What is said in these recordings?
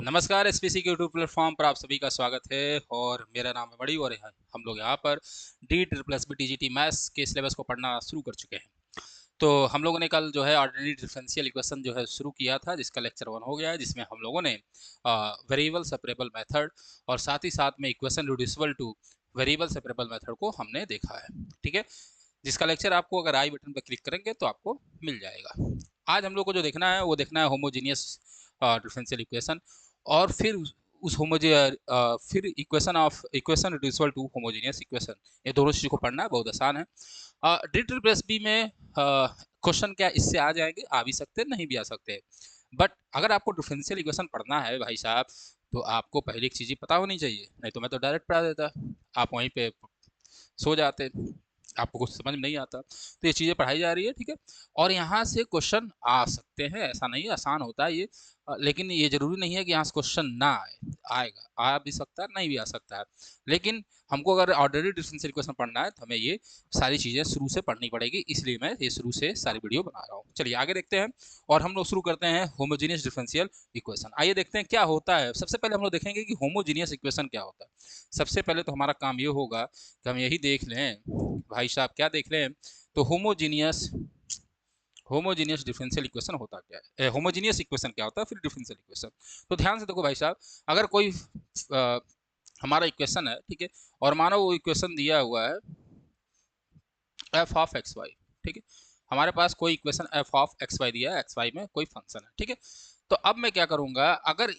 नमस्कार एसपीसी के YouTube platform पर आप सभी का स्वागत है और मेरा नाम है मणि और हम लोग यहाँ पर D triple B TGT maths के सिलेबस को पढ़ना शुरू कर चुके हैं। तो हम लोगों ने कल जो है ऑर्डिनरी डिफरेंशियल इक्वेशन जो है शुरू किया था, जिसका लेक्चर 1 हो गया है, जिसमें हम लोगों ने वेरिएबल सेपरेबल मेथड और साथ ही साथ में equation reducible two variable separable method को हमने देखा है। ठीक है, जिसका लेक्चर आपको अगर आई बटन पर क्लिक करेंगे तो आपको मिल जाएगा। आज हम लोग को जो देखना है वो देखना है होमोजीनियस डिफरेंशियल इक्वेशन और फिर उस फिर equation reducible to homogeneous equation, ये दोनों चीज़ों को पढ़ना है। बहुत आसान है। डी ट्रिपल एस बी में क्वेश्चन क्या इससे आ जाएंगे, आ भी सकते नहीं भी आ सकते, बट अगर आपको डिफरेंशियल इक्वेशन पढ़ना है भाई साहब तो आपको पहली एक चीज़ पता होनी चाहिए, नहीं तो मैं तो डायरेक्ट पढ़ा देता, आप वहीं पे सो जाते, आपको कुछ समझ में नहीं आता। तो ये चीज़ें पढ़ाई जा रही है, ठीक है। और यहाँ से क्वेश्चन आ सकते हैं, ऐसा नहीं है, आसान होता है ये, लेकिन ये जरूरी नहीं है कि यहाँ से क्वेश्चन ना आए, आएगा, आ भी सकता है नहीं भी आ सकता है। लेकिन हमको अगर ऑर्डिनरी डिफरेंशियल इक्वेशन पढ़ना है तो हमें ये सारी चीज़ें शुरू से पढ़नी पड़ेगी, इसलिए मैं ये शुरू से सारी वीडियो बना रहा हूँ। चलिए आगे देखते हैं और हम लोग शुरू करते हैं होमोजीनियस डिफरेंशियल इक्वेशन। आइए देखते हैं क्या होता है। सबसे पहले हम लोग देखेंगे कि होमोजीनियस इक्वेशन क्या होता है। सबसे पहले तो हमारा काम ये होगा कि हम यही देख लें भाई साहब, क्या देख लें, तो होमोजीनियस डिफरेंशियल इक्वेशन होता क्या है, होमोजीनियस इक्वेशन क्या होता है, फिर डिफरेंशियल इक्वेशन। तो ध्यान से देखो भाई साहब, अगर कोई हमारा इक्वेशन है, ठीक है, और मानो वो इक्वेशन दिया हुआ है एफ ऑफ एक्स वाई, ठीक है, हमारे पास कोई equation F of X Y दिया है, एक्स वाई में कोई फंक्शन है, ठीक है। तो अब मैं क्या करूंगा, अगर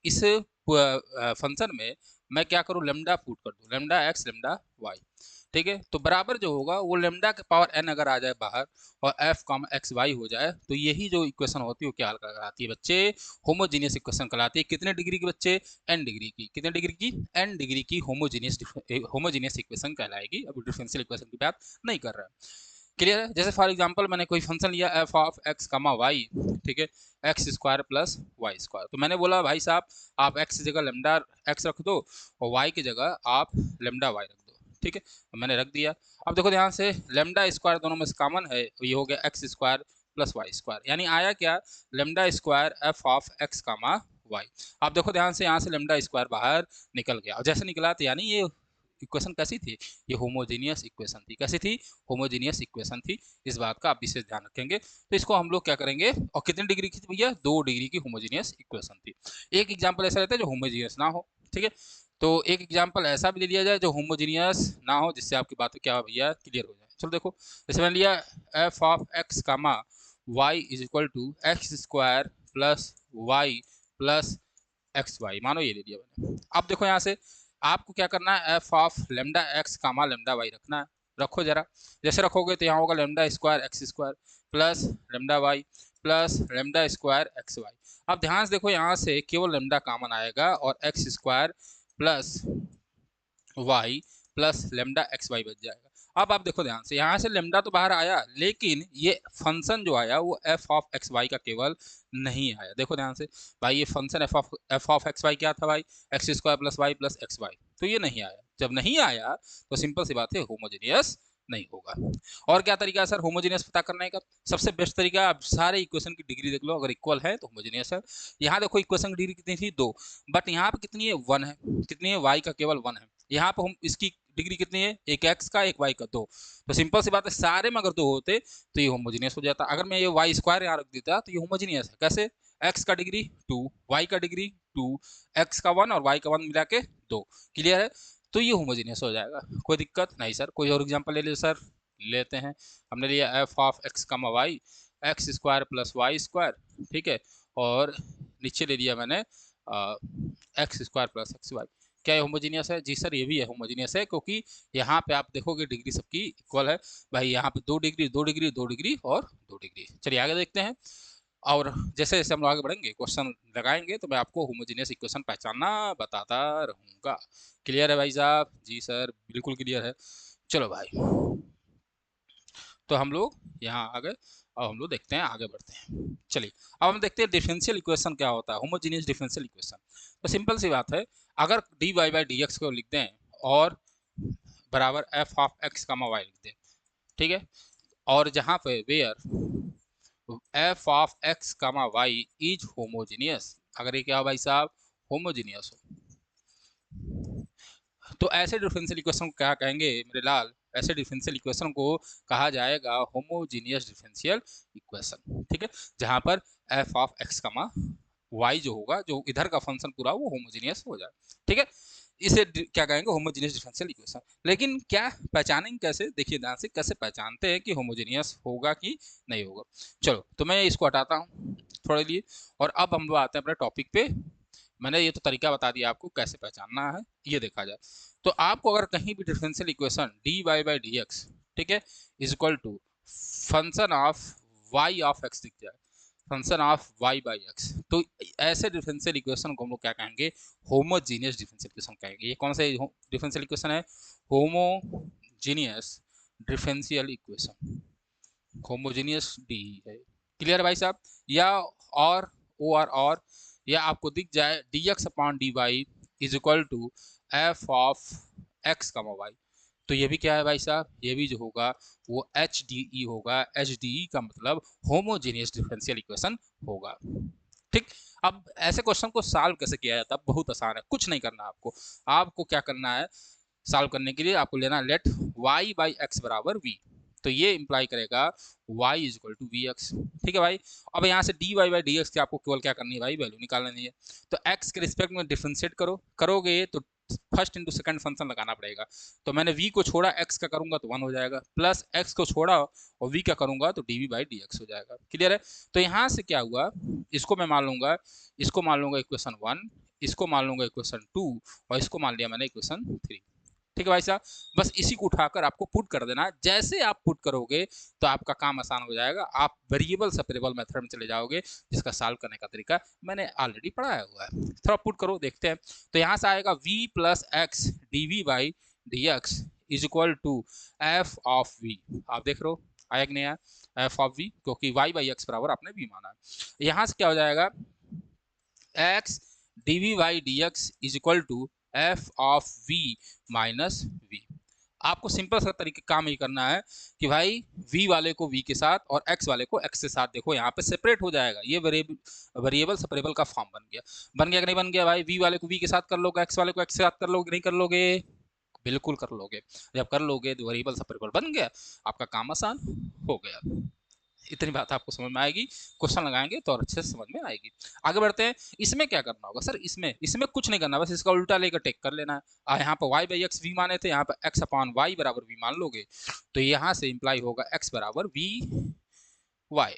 इस फंक्शन में मैं क्या करूँ, लेमडा पुट कर दूँ, लेमडा एक्स लेमडा वाई, ठीक है। तो बराबर जो होगा वो लेमडा के पावर एन अगर आ जाए बाहर और एफ कॉम एक्स वाई हो जाए, तो यही जो इक्वेशन होती है वो क्या कहलाती है बच्चे, होमोजीनियस इक्वेशन कहलाती है। कितने डिग्री की बच्चे, एन डिग्री की। कितने डिग्री की, एन डिग्री की होमोजीनियस इक्वेशन कहलाएगी। अब डिफरेंशियल इक्वेशन की बात नहीं कर रहा है, क्लियर है। जैसे फॉर एग्जांपल मैंने कोई फंक्शन लिया F of X comma Y, ठीक है, X square plus Y square. तो मैंने बोला भाई साहब आप एक्स की जगह लेमडा एक्स रख दो और वाई की जगह आप लेमडा वाई रख दो, ठीक है, मैंने रख दिया। अब देखो ध्यान से, लेमडा स्क्वायर दोनों में से कॉमन है, ये हो गया X square plus Y square, यानी आया क्या, lambda square F of X comma Y. आप देखो ध्यान से, यहाँ से लेमडा स्क्वायर बाहर निकल गया और जैसे निकला तो यानी ये इक्वेशन कैसी थी, ये होमोजीनियस इक्वेशन थी। कैसी थी, होमोजीनियस इक्वेशन थी। इस बात का आप विशेष ध्यान रखेंगे। तो इसको हम लोग क्या करेंगे, और कितनी डिग्री की थी भैया, 2 डिग्री की होमोजीनियस इक्वेशन थी। एक एग्जाम्पल ऐसा रहता है जो होमोजीनियस ना हो, ठीक है। तो एक एग्जाम्पल ऐसा भी ले लिया जाए जो होमोजीनियस ना हो, जिससे आपकी बात क्या भैया क्लियर हो जाए। चलो देखो, जैसे मैंने लिया F of X comma Y is equal to X square plus Y plus X Y, मानो ये ले लिया मैंने। अब देखो यहाँ से आपको क्या करना है, F of lambda X comma lambda Y रखना है। रखो जरा, जैसे रखोगे तो यहाँ होगा lambda square X square plus lambda Y plus lambda square X Y. अब ध्यान से देखो, यहाँ से केवल लेमडा कॉमन आएगा और X square plus Y plus lambda X Y बच जाएगा। अब आप देखो ध्यान से, यहाँ से लेमडा तो बाहर आया, लेकिन ये फंक्शन जो आया वो एफ ऑफ एक्स वाई का केवल नहीं आया। देखो ध्यान से भाई, ये function F of X Y क्या था भाई, X square plus Y plus X Y, तो ये नहीं आया। जब नहीं आया तो सिंपल सी बात है, होमोजीनियस नहीं होगा। और क्या तरीका है सर होमोजीनियस पता करने का, सबसे बेस्ट तरीका, आप सारे इक्वेशन की डिग्री देख लो, अगर इक्वल है तो होमोजीनियस है। यहाँ देखो इक्वेशन की डिग्री कितनी थी, 2, बट यहाँ पे कितनी है, 1 है। कितनी है, वाई का केवल 1 है। यहाँ पे हम इसकी डिग्री कितनी है, एक एक्स का एक वाई का 2। तो सिंपल सी बात है, सारे में अगर 2 होते तो ये होमोजीनियस हो जाता। अगर मैं ये वाई स्क्वायर यहाँ रख देता तो ये होमोजीनियस है। कैसे, एक्स का डिग्री 2, वाई का डिग्री 2, एक्स का 1 और वाई का 1 मिला के 2, क्लियर है। तो ये होमोजीनियस हो जाएगा, कोई दिक्कत नहीं सर। कोई और एग्जाम्पल ले लीजिए सर, लेते हैं। हमने लिया F of X comma Y X square plus Y square, ठीक है, और नीचे ले लिया मैंने X square plus X Y. क्या ये होमोजीनियस है, जी सर ये भी है होमोजीनियस है, क्योंकि यहाँ पे आप देखोगे डिग्री सबकी इक्वल है भाई, यहाँ पे 2 डिग्री 2 डिग्री 2 डिग्री और 2 डिग्री। चलिए आगे देखते हैं, और जैसे जैसे हम लोग आगे बढ़ेंगे क्वेश्चन लगाएंगे तो मैं आपको होमोजीनियस इक्वेशन पहचानना बताता रहूँगा। क्लियर है भाई साहब, जी सर बिल्कुल क्लियर है। चलो भाई, तो हम लोग यहाँ आ गए, अब हम लोग देखते हैं, आगे बढ़ते हैं। चलिए अब हम देखते हैं डिफरेंशियल इक्वेशन क्या होता है, होमोजीनियस डिफरेंशियल इक्वेशन। तो सिंपल सी बात है, अगर D Y by D X को लिख दें और बराबर F of X comma Y लिख दें, ठीक है, और जहाँ पे where F of X comma Y is homogeneous, अगर ये क्या हो भाई साहब, होमोजीनियस हो। तो ऐसे डिफरेंशियल इक्वेशन को क्या कहेंगे मेरे लाल? ऐसे डिफरेंशियल इक्वेशन को कहा जाएगा होमोजीनियस डिफरेंशियल इक्वेशन, ठीक है, जहां पर F of X comma Y जो होगा, जो इधर का फंक्शन पूरा वो होमोजीनियस हो जाए, ठीक है। इसे क्या कहेंगे? Homogeneous differential equation. लेकिन क्या पहचानेंगे कैसे? देखिए ध्यान से, कैसे पहचानते हैं कि होमोजीनियस होगा कि नहीं होगा। चलो तो मैं इसको हटाता हूँ थोड़े लिए, और अब हम लोग आते हैं अपने टॉपिक पे। मैंने ये तो तरीका बता दिया आपको कैसे पहचानना है, ये देखा जाए तो आपको अगर कहीं भी differential equation D Y by D X, ठीक है, is equal to function of Y of X दिख जाए, function of Y by X, तो ऐसे डिफरेंशियल इक्वेशन को हम लोग क्या कहेंगे? होमोजीनियस डिफरेंशियल इक्वेशन कहेंगे। ये कौन सा डिफरेंशियल इक्वेशन है? Homogeneous differential equation, homogeneous D है। क्लियर है भाई साहब? या और ओ आर और या आपको दिख जाए D x upon D Y is equal to F of X comma Y, तो ये भी क्या है भाई साहब? ये भी जो होगा वो एच डी ई होगा। एच डी ई का मतलब होमोजीनियस डिफरेंशियल इक्वेशन होगा, ठीक। अब ऐसे क्वेश्चन को सॉल्व कैसे किया जाता है? बहुत आसान है, कुछ नहीं करना आपको। आपको क्या करना है सॉल्व करने के लिए? आपको लेना लेट y बाई एक्स बराबर v, तो ये इंप्लाई करेगा y is equal to V X, ठीक है भाई। अब यहाँ से D Y by D X की आपको केवल क्या करनी है भाई? वैल्यू निकालनी है। तो x के रिस्पेक्ट में डिफरेंशिएट करोगे तो फर्स्ट इंटू सेकंड फंक्शन लगाना पड़ेगा। तो मैंने v को छोड़ा, x का करूंगा तो 1 हो जाएगा, प्लस x को छोड़ा और v का करूंगा तो D V by D X हो जाएगा। क्लियर है? तो यहाँ से क्या हुआ, इसको मैं मान लूंगा, इसको मान लूंगा इक्वेशन 1, इसको मान लूंगा इक्वेशन 2, और इसको मान लिया मैंने इक्वेशन 3, ठीक है भाई साहब। बस इसी को उठाकर आपको पुट कर देना है। जैसे आप पुट करोगे तो आपका काम आसान हो जाएगा। आप वेरिएबल सेपरेबल मेथड में चले जाओगे, जिसका सॉल्व करने का तरीका मैंने ऑलरेडी पढ़ाया हुआ है। थोड़ा पुट करो, देखते हैं। तो यहाँ से आएगा v plus X D V by D x is equal to F of v। आप देख रहे हो आया कि नहीं आया? एफ ऑफ v, क्योंकि y बाई एक्स बराबर आपने v माना है। यहाँ से क्या हो जाएगा? X D V by D x is equal to F of v minus v। आपको सिंपल सा तरीके काम ये करना है कि भाई v वाले को v के साथ और x वाले को x के साथ, देखो यहाँ पे सेपरेट हो जाएगा। ये वेरिएबल सेपरेबल का फॉर्म बन गया। बन गया कि नहीं बन गया भाई? v वाले को v के साथ कर लोगे, x वाले को x के साथ कर लोगे, नहीं कर लोगे? बिल्कुल कर लोगे। जब कर लोगे तो वेरिएबल सेपरेबल बन गया, आपका काम आसान हो गया। इतनी बात आपको समझ में आएगी, क्वेश्चन लगाएंगे तो और अच्छे से समझ में आएगी। आगे बढ़ते हैं। इसमें क्या करना होगा सर? इसमें कुछ नहीं करना, बस इसका उल्टा लेकर टेक कर लेना है। यहाँ पर y बाई एक्स वी माने थे, यहाँ पर x अपॉन वाई बराबर v मान लोगे, तो यहाँ से इंप्लाई होगा x बराबर v y।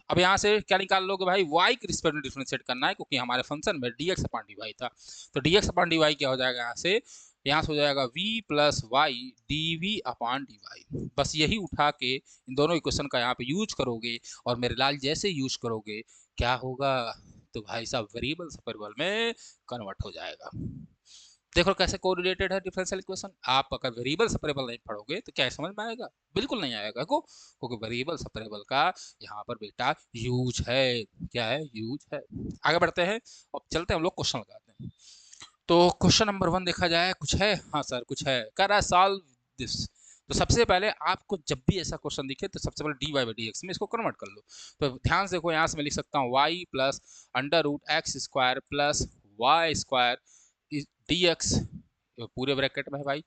अब यहाँ से क्या निकाल लोगे भाई? y के रिस्पेक्ट में डिफरेंशिएट करना है, क्योंकि हमारे फंक्शन में dx अपॉन dy था। तो dx अपॉन dy क्या हो जाएगा? यहाँ से हो जाएगा v plus Y D we upon D Y. बस यही उठा के इन दोनों इक्वेशन का यहाँ पे यूज करोगे, और मेरे लाल जैसे यूज करोगे क्या होगा? तो भाई साहब वेरिएबल सेपरेबल में कन्वर्ट हो जाएगा। देखो कैसे कोरिलेटेड है डिफरेंशियल इक्वेशन। आप अगर वेरिएबल सेपरेबल नहीं पढ़ोगे तो क्या समझ में आएगा? बिल्कुल नहीं आएगा को, क्योंकि वेरिएबल सेपरेबल का यहाँ पर बेटा यूज है। क्या है? यूज है। आगे बढ़ते हैं, अब चलते हैं हम लोग क्वेश्चन लगाते हैं। तो क्वेश्चन नंबर 1 देखा जाए, कुछ है? हाँ सर कुछ है, कह रहा है सॉल्व दिस। तो सबसे पहले आपको जब भी ऐसा क्वेश्चन दिखे तो सबसे पहले D Y by D X में इसको कन्वर्ट कर लो। तो ध्यान से देखो, यहाँ से मैं लिख सकता हूँ y plus under root x square plus Y square d x, पूरे ब्रैकेट में है भाई,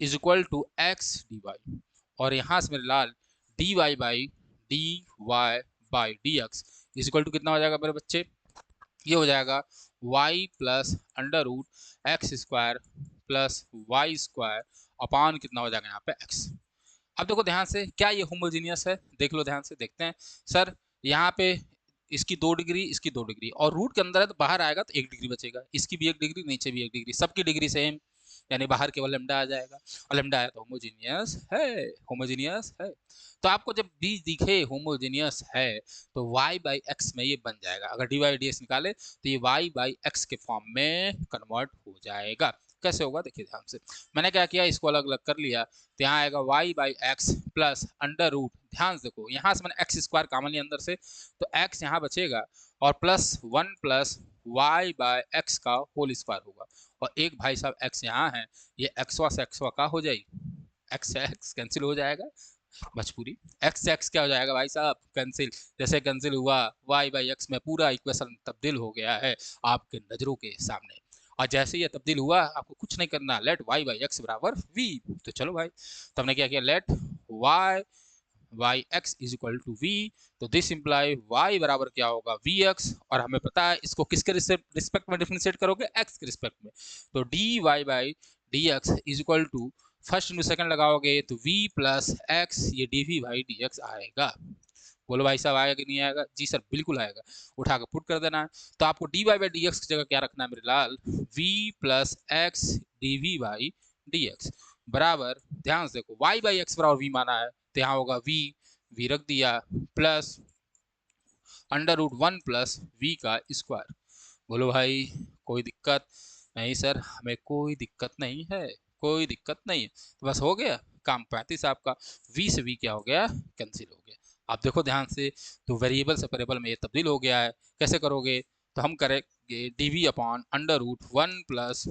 is equal to x D y. और यहाँ से मेरे लाल d Y by D x is equal to कितना हो जाएगा मेरे बच्चे? ये हो जाएगा y plus under root x square plus Y square upon कितना हो जाएगा यहाँ पे x। अब देखो ध्यान से, क्या ये होमोजीनियस है? देख लो ध्यान से, देखते हैं। सर यहाँ पे इसकी 2 डिग्री, इसकी 2 डिग्री, और रूट के अंदर है तो बाहर आएगा तो 1 डिग्री बचेगा। इसकी भी 1 डिग्री, नीचे भी 1 डिग्री, सबकी डिग्री सेम, यानी बाहर केवल लेमडा आ जाएगा, और लेमडा आया तो होमोजीनियस है। होमोजीनियस है तो आपको जब भी दिखे होमोजीनियस है तो y बाई एक्स में ये बन जाएगा। अगर डी वाई डी एक्स निकाले तो ये y बाई एक्स के फॉर्म में कन्वर्ट हो जाएगा। कैसे होगा देखिए ध्यान से। मैंने क्या किया, इसको अलग अलग कर लिया, तो यहाँ आएगा y by x plus under root, ध्यान से देखो यहाँ से मैंने एक्स स्क्वायर कॉमन लिया अंदर से, तो x यहाँ बचेगा, और plus 1 plus y by X का होल स्क्वायर होगा। और एक भाई साहब x यहाँ है, ये एक्सवा से एक्सवा का हो जाएगी, एक्स से एक्स कैंसिल हो जाएगा, भोजपुरी एक्स से एक्स क्या हो जाएगा भाई साहब? कैंसिल। जैसे कैंसिल हुआ y बाई एक्स में पूरा इक्वेशन तब्दील हो गया है आपके नजरों के सामने। और जैसे ये तब्दील हुआ आपको कुछ नहीं करना, लेट y बाई एक्स बराबर v। तो चलो भाई, तो हमने क्या किया, let y Y X is equal to V. तो दिस इंप्लाई y बराबर क्या होगा, वी एक्स, और हमें पता है इसको किसके रिस्पेक्ट में डिफरेंशिएट करोगे, x के रिस्पेक्ट में। तो D Y by D x is equal to, first into second लगाओगे तो v प्लस एक्स, ये D V by D X आएगा। बोलो भाई साहब आएगा कि नहीं आएगा, जी सर बिल्कुल आएगा, उठा के पुट कर देना है। तो आपको D Y by D X की जगह क्या रखना है मेरे लाल, v plus X D V by D x बराबर, ध्यान से देखो y बाई एक्स बराबर v माना है, तो यहाँ होगा v रख दिया, plus under root 1 plus v का स्क्वायर। बोलो भाई कोई दिक्कत नहीं सर, हमें कोई दिक्कत नहीं है, कोई दिक्कत नहीं है। तो बस हो गया काम 35 आपका, v से v क्या हो गया, कैंसिल हो गया। आप देखो ध्यान से, तो वेरिएबल से वेरिएबल में ये तब्दील हो गया है। कैसे करोगे, तो हम करेंगे d we upon under root 1 plus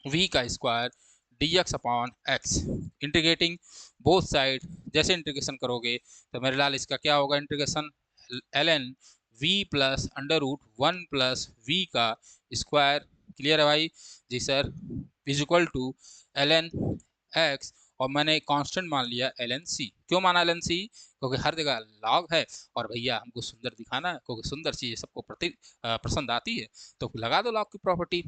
v का square dx upon x, integrating both side. जैसे इंटीग्रेशन करोगे तो मेरे लाल इसका क्या होगा, integration ln v plus under root 1 plus v का स्क्वायर। क्लियर है भाई, जी sir, is equal to ln x, और मैंने कांस्टेंट मान लिया ln c। क्यों माना ln c, क्योंकि हर जगह लॉग है, और भैया हमको सुंदर दिखाना है, क्योंकि सुंदर चीज़ें सबको पसंद आती है। तो लगा दो लॉग की प्रॉपर्टी।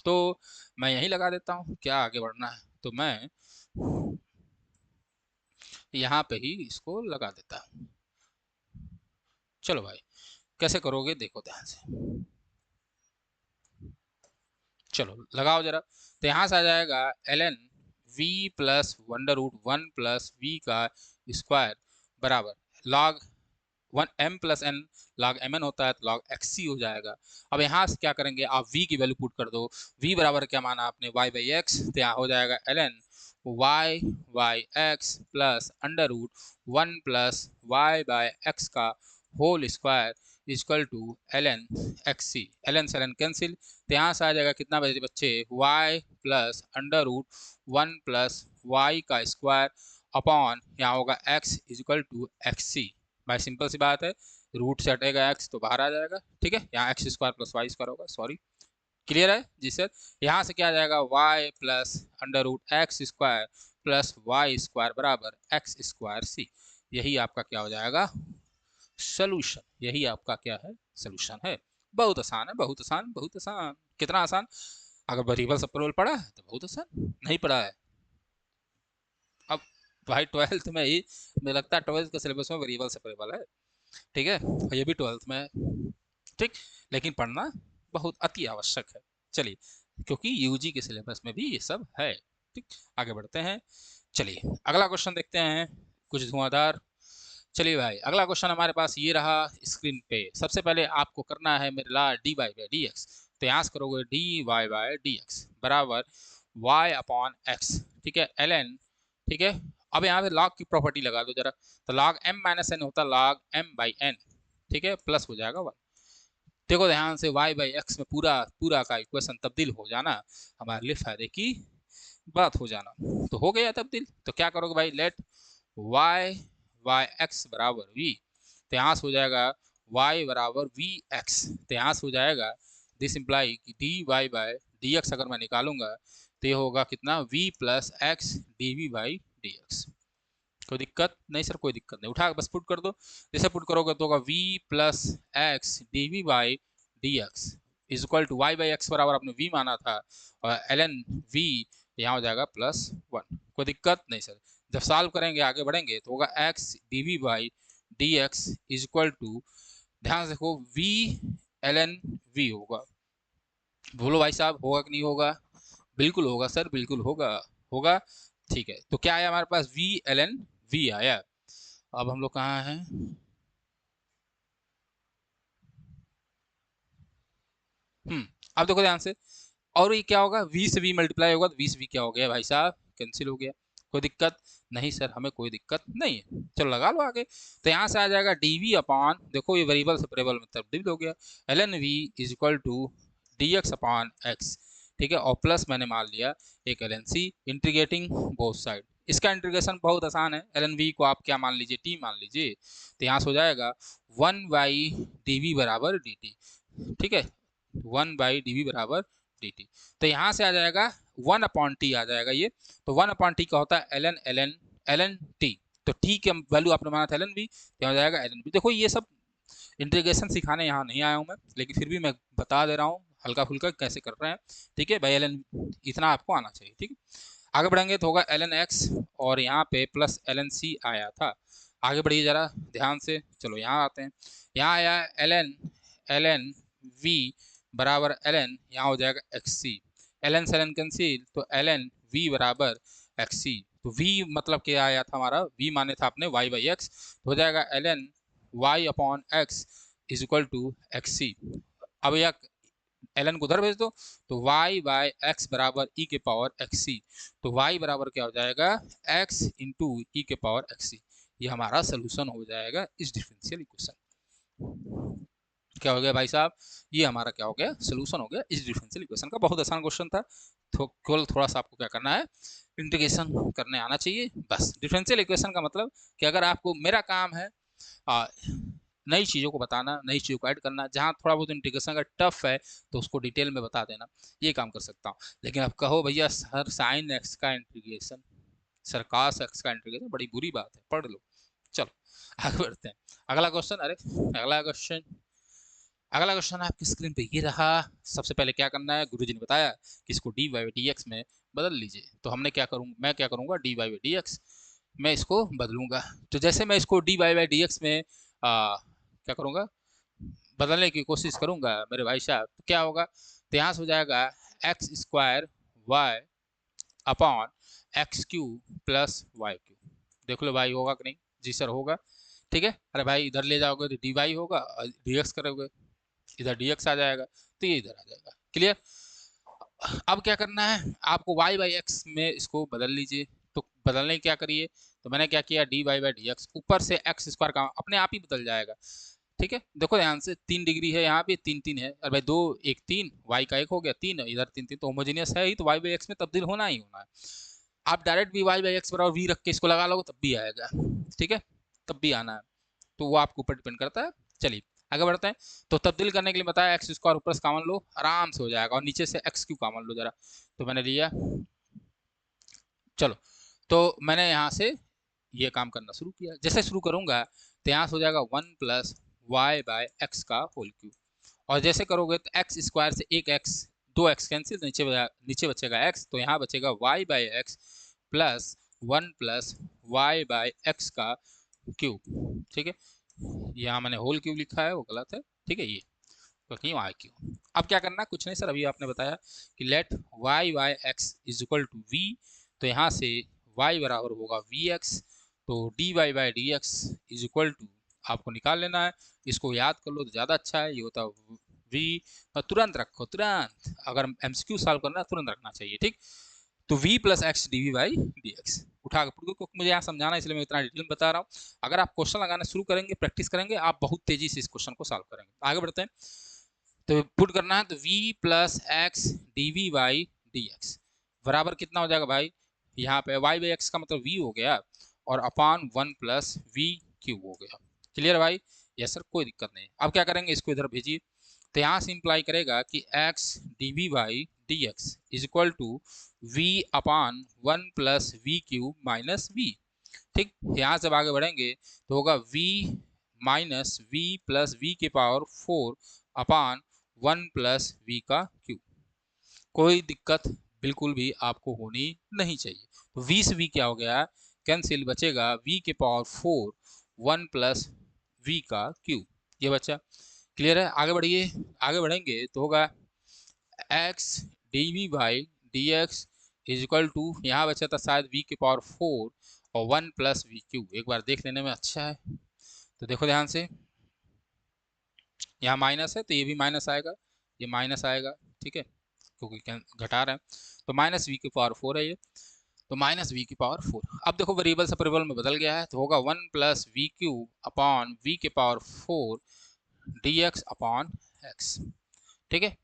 तो मैं यहीं लगा देता हूँ, क्या आगे बढ़ना है, तो मैं यहाँ पे ही इसको लगा देता हूँ। चलो भाई कैसे करोगे देखो ध्यान से, चलो लगाओ जरा। तो यहाँ से आ जाएगा ln v plus under root 1 plus v का स्क्वायर बराबर log 1 m plus n, log mn होता है तो लॉग xc हो जाएगा। अब यहाँ से क्या करेंगे, आप v की वैल्यू पुट कर दो। v बराबर क्या माना आपने, y बाई एक्स, तो यहाँ हो जाएगा ln y by x plus under root 1 plus y by x का whole square equal to ln xc। ln से ln कैंसिल, तो यहाँ से आ जाएगा कितना बचे बच्चे, y plus under root 1 plus y का स्क्वायर अपॉन यहाँ होगा x इक्वल टू xc। भाई सिंपल सी बात है, रूट से हटेगा x तो बाहर आ जाएगा, ठीक है, यहाँ X square plus Y square होगा, सॉरी। क्लियर है जी सर, यहाँ से क्या आ जाएगा, y plus under root x square plus Y square बराबर एक्स स्क्वायर सी। यही आपका क्या हो जाएगा, सोल्यूशन। यही आपका क्या है, सोल्यूशन है। बहुत आसान है, बहुत आसान, बहुत आसान। कितना आसान, अगर वेरिएबल सेपरेबल पढ़ा है तो बहुत आसान, नहीं पढ़ा है अब भाई 12th में ही, मुझे लगता है 12th के सिलेबस में वेरिएबल सेपरेबल है, ठीक है, और ये भी 12th में है, ठीक, लेकिन पढ़ना बहुत अति आवश्यक है। चलिए, क्योंकि यूजी के सिलेबस में भी ये सब है, ठीक। आगे बढ़ते हैं, चलिए अगला क्वेश्चन देखते हैं, कुछ धुआंधार। चलिए भाई अगला क्वेश्चन हमारे पास ये रहा स्क्रीन पे। सबसे पहले आपको करना है मेरे ला d Y by D x, तो यहाँ से करोगे d Y by D x बराबर वाई अपॉन एक्स, ठीक है, एल एन, ठीक है। अब यहाँ पे लॉग की प्रॉपर्टी लगा दो जरा, तो लॉग एम माइनस एन होता है लॉग एम बाई एन, ठीक है, प्लस हो जाएगा 1। देखो ध्यान से, y बाई एक्स में पूरा पूरा का इक्वेशन तब्दील हो जाना हमारे लिए फायदे की बात हो जाना। तो हो गया तब्दील, तो क्या करोगे भाई, लेट y वाई एक्स बराबर v, तो यहाँ से हो जाएगा y बराबर वी एक्स, तो यहाँ से हो जाएगा दिस इम्प्लाई कि D Y by D X अगर मैं निकालूंगा तो ये होगा कितना, v plus X D V by D X. कोई दिक्कत नहीं सर, कोई दिक्कत नहीं, उठा बस पुट कर दो। जैसे पुट करोगे तो होगा v plus X D V by D x is equal to Y by X बराबर आपने v माना था, और एल एन वी यहाँ हो जाएगा प्लस 1। कोई दिक्कत नहीं सर, जब सॉल्व करेंगे आगे बढ़ेंगे तो होगा X D V by D x is equal to, ध्यान से देखो, v एल एन वी होगा। बोलो भाई साहब होगा कि नहीं होगा, बिल्कुल होगा सर, बिल्कुल होगा, होगा, ठीक है। तो क्या आया हमारे पास, v एल एन वी आया। अब हम लोग कहाँ हैं, अब देखो ध्यान से, और ये क्या होगा, v से v मल्टीप्लाई होगा तो 20 v क्या हो गया भाई साहब, कैंसिल हो गया। कोई दिक्कत नहीं सर, हमें कोई दिक्कत नहीं है, चलो लगा लो आगे। तो यहाँ से आ जाएगा dv अपॉन, देखो ये वेरिएबल से वेरिएबल में तब्दील हो गया, ln v is equal to dx upon x, ठीक है, और प्लस मैंने मान लिया एक ln c, integrating both side. इसका इंटीग्रेशन बहुत आसान है, ln v को आप क्या मान लीजिए, t मान लीजिए, तो यहाँ से हो जाएगा 1 बाई डी वी बराबर डी टी, ठीक है, 1 बाई डी वी बराबर डी टी। तो यहाँ से आ जाएगा 1/t आ जाएगा ये। तो 1/t का होता है ln t। तो t की वैल्यू आपने माना था ln v, तो हो जाएगा ln v। देखो ये सब इंटीग्रेशन सिखाने यहाँ नहीं आया हूँ मैं, लेकिन फिर भी मैं बता दे रहा हूँ हल्का फुल्का कैसे कर रहे हैं, ठीक है भाई। ln इतना आपको आना चाहिए, ठीक है। आगे बढ़ेंगे तो होगा ln x, और यहाँ पे प्लस ln c आया था। आगे बढ़िए जरा ध्यान से, चलो यहाँ आते हैं। यहाँ आया ln v बराबर ln, यहाँ हो जाएगा xc। ln से ln कैंसिल, तो ln v बराबर xc। तो v मतलब क्या आया था हमारा, v माने था आपने y बाई एक्स, तो हो जाएगा ln y upon x is equal to xc। अब यह ln को उधर भेज दो, तो y बाय एक्स बराबर e के पावर xc। तो y बराबर क्या हो जाएगा, x इंटू ई के पावर xc। ये हमारा सोल्यूशन हो जाएगा इस डिफरेंशियल इक्वेशन। क्या हो गया भाई साहब, ये हमारा क्या हो गया, सोल्यूशन हो गया इस डिफरेंशियल इक्वेशन का। बहुत आसान क्वेश्चन था, तो केवल थोड़ा सा आपको क्या करना है, इंटीग्रेशन करने आना चाहिए बस। डिफरेंशियल इक्वेशन का मतलब कि अगर आपको, मेरा काम है नई चीज़ों को बताना, नई चीज़ों को ऐड करना, जहाँ थोड़ा बहुत इंटीग्रेशन का टफ है तो उसको डिटेल में बता देना, ये काम कर सकता हूँ। लेकिन अब कहो भैया सर साइन एक्स का इंटीग्रेशन, सर कास एक्स का इंटीग्रेशन, बड़ी बुरी बात है, पढ़ लो। चलो आगे बढ़ते हैं। अगला क्वेश्चन, अगला क्वेश्चन आपकी स्क्रीन पे ये रहा। सबसे पहले क्या करना है, गुरुजी ने बताया कि इसको डी वाई डी एक्स में बदल लीजिए। तो हमने क्या करूँ, मैं क्या करूँगा, डी वाई डी एक्स मैं इसको बदलूंगा। तो जैसे मैं इसको डी वाई डी एक्स में क्या करूँगा, बदलने की कोशिश करूँगा मेरे भाई साहब, तो क्या होगा, तो यहाँ से हो जाएगा X square Y upon X Q plus Y Q. देख लो भाई होगा कि नहीं, जी सर होगा, ठीक है। अरे भाई इधर ले जाओगे तो डी वाई होगा, डी एक्स करोगे इधर डी एक्स आ जाएगा, तो ये इधर आ जाएगा, क्लियर। अब क्या करना है आपको, y बाई एक्स में इसको बदल लीजिए। तो बदलने क्या करिए, तो मैंने क्या किया, D Y by D X, ऊपर से एक्स स्क्वायर का अपने आप ही बदल जाएगा, ठीक है। देखो ध्यान से 3 डिग्री है यहाँ पे, 3 3 है, अरे भाई 2 1 3, y का 1 हो गया 3, इधर 3 3, तो होमोजेनियस है ही, तो y बाई एक्स में तब्दील होना ही होना है। आप डायरेक्ट भी y बाई एक्स बराबर v रख के इसको लगा लो तब भी आएगा, ठीक है, तब भी आना है, तो वो आपके ऊपर डिपेंड करता है। चलिए आगे बढ़ते हैं। तो तब्दील करने के लिए बताया एक्स स्क्वायर ऊपर से कॉमन लो, आराम से हो जाएगा, और नीचे से एक्स क्यू कॉमन लो जरा। तो मैंने लिया, चलो तो मैंने यहाँ से ये काम करना शुरू किया। जैसे शुरू करूँगा तो यहाँ से हो जाएगा 1 प्लस वाई बाय एक्स का होल क्यूब, और जैसे करोगे तो एक्स स्क्वायर से एक एक्स, 2x कैंसिल, नीचे बचेगा x, तो यहाँ बचेगा y by x plus 1 plus Y by x का क्यूब, ठीक है। यहाँ मैंने होल क्यूब लिखा है, वो गलत है, ठीक है, ये क्योंकि वाई क्यूब। अब क्या करना, कुछ नहीं सर, अभी आपने बताया कि let Y by X is equal to V, तो यहाँ से y बराबर होगा वी एक्स, तो D Y by D x is equal to, आपको निकाल लेना है, इसको याद कर लो तो ज़्यादा अच्छा है, ये होता है वी, तुरंत रखो, तुरंत अगर एमसीक्यू सॉल्व करना है तुरंत रखना चाहिए, ठीक। तो v plus X D V by D X उठा के, क्योंकि मुझे यहाँ समझाना है इसलिए मैं इतना डिटेल में बता रहा हूँ। अगर आप क्वेश्चन लगाना शुरू करेंगे, प्रैक्टिस करेंगे, आप बहुत तेजी से इस क्वेश्चन को सॉल्व करेंगे। आगे बढ़ते हैं, तो पुट करना है, तो v plus X D V by D x बराबर कितना हो जाएगा भाई, यहाँ पे y बाई एक्स का मतलब v हो गया, और अपान 1 प्लस वी क्यूब हो गया, क्लियर भाई। यस सर, कोई दिक्कत नहीं। अब क्या करेंगे, इसको इधर भेजिए, तो यहाँ से इंप्लाई करेगा कि x D V by D x is equal to V upon 1 plus we cube minus V, ठीक। यहाँ से आगे बढ़ेंगे तो होगा v minus V plus V के पावर 4 अपान 1 प्लस वी का क्यूब। कोई दिक्कत बिल्कुल भी आपको होनी नहीं चाहिए। तो v से v क्या हो गया, कैंसिल, बचेगा v के पावर 4 1 प्लस वी का क्यूब, ये बच्चा, क्लियर है। आगे बढ़िए, आगे बढ़ेंगे तो होगा x D V by D x is equal to, यहाँ बचा था शायद v के पावर 4 और 1 प्लस वी क्यूब, एक बार देख लेने में अच्छा है। तो देखो ध्यान से, यहाँ माइनस है तो ये भी माइनस आएगा, ये माइनस आएगा, ठीक है, क्योंकि घटा रहे हैं, तो माइनस वी की पावर 4 है ये, तो माइनस वी की पावर 4। अब देखो वेरिएबल से वेरिएबल में बदल गया है, तो होगा 1 plus we cube upon v के power 4 d x upon x, ठीक है।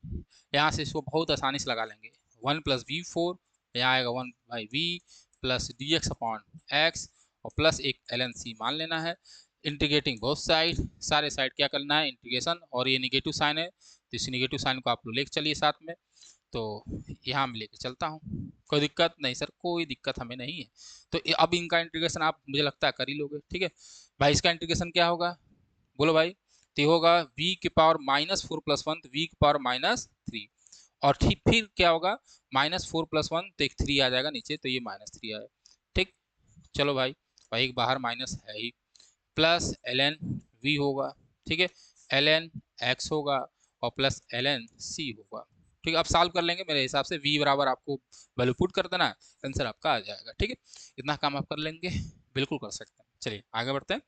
यहाँ से इसको बहुत आसानी से लगा लेंगे, 1 प्लस वी 4, यहाँ आएगा 1 by V plus D x upon X, और प्लस एक एल एन सी मान लेना है। इंटीग्रेटिंग बोथ साइड, सारे साइड क्या करना है इंटीग्रेशन, और ये निगेटिव साइन है तो इस निगेटिव साइन को आप लोग लेके चलिए साथ में, तो यहाँ मैं लेके चलता हूँ, कोई दिक्कत नहीं सर, कोई दिक्कत हमें नहीं है। तो अब इनका इंटीग्रेशन आप मुझे लगता है कर ही लोगे, ठीक है भाई। इसका इंटीग्रेशन क्या होगा, बोलो भाई। तो ये होगा वी की पावर -4 + 1, तो वी की पावर -3, और ठीक फिर क्या होगा, -4 + 1, तो एक 3 आ जाएगा नीचे, तो ये -3 आया, ठीक। चलो भाई, भाई एक बाहर माइनस है ही, प्लस ln वी होगा, ठीक है, ln x होगा, और प्लस ln c होगा, ठीक है। अब सॉल्व कर लेंगे मेरे हिसाब से, v बराबर आपको वैल्यू पुट कर देना, आंसर आपका आ जाएगा, ठीक है। इतना काम आप कर लेंगे, बिल्कुल कर सकते हैं। चलिए आगे बढ़ते हैं,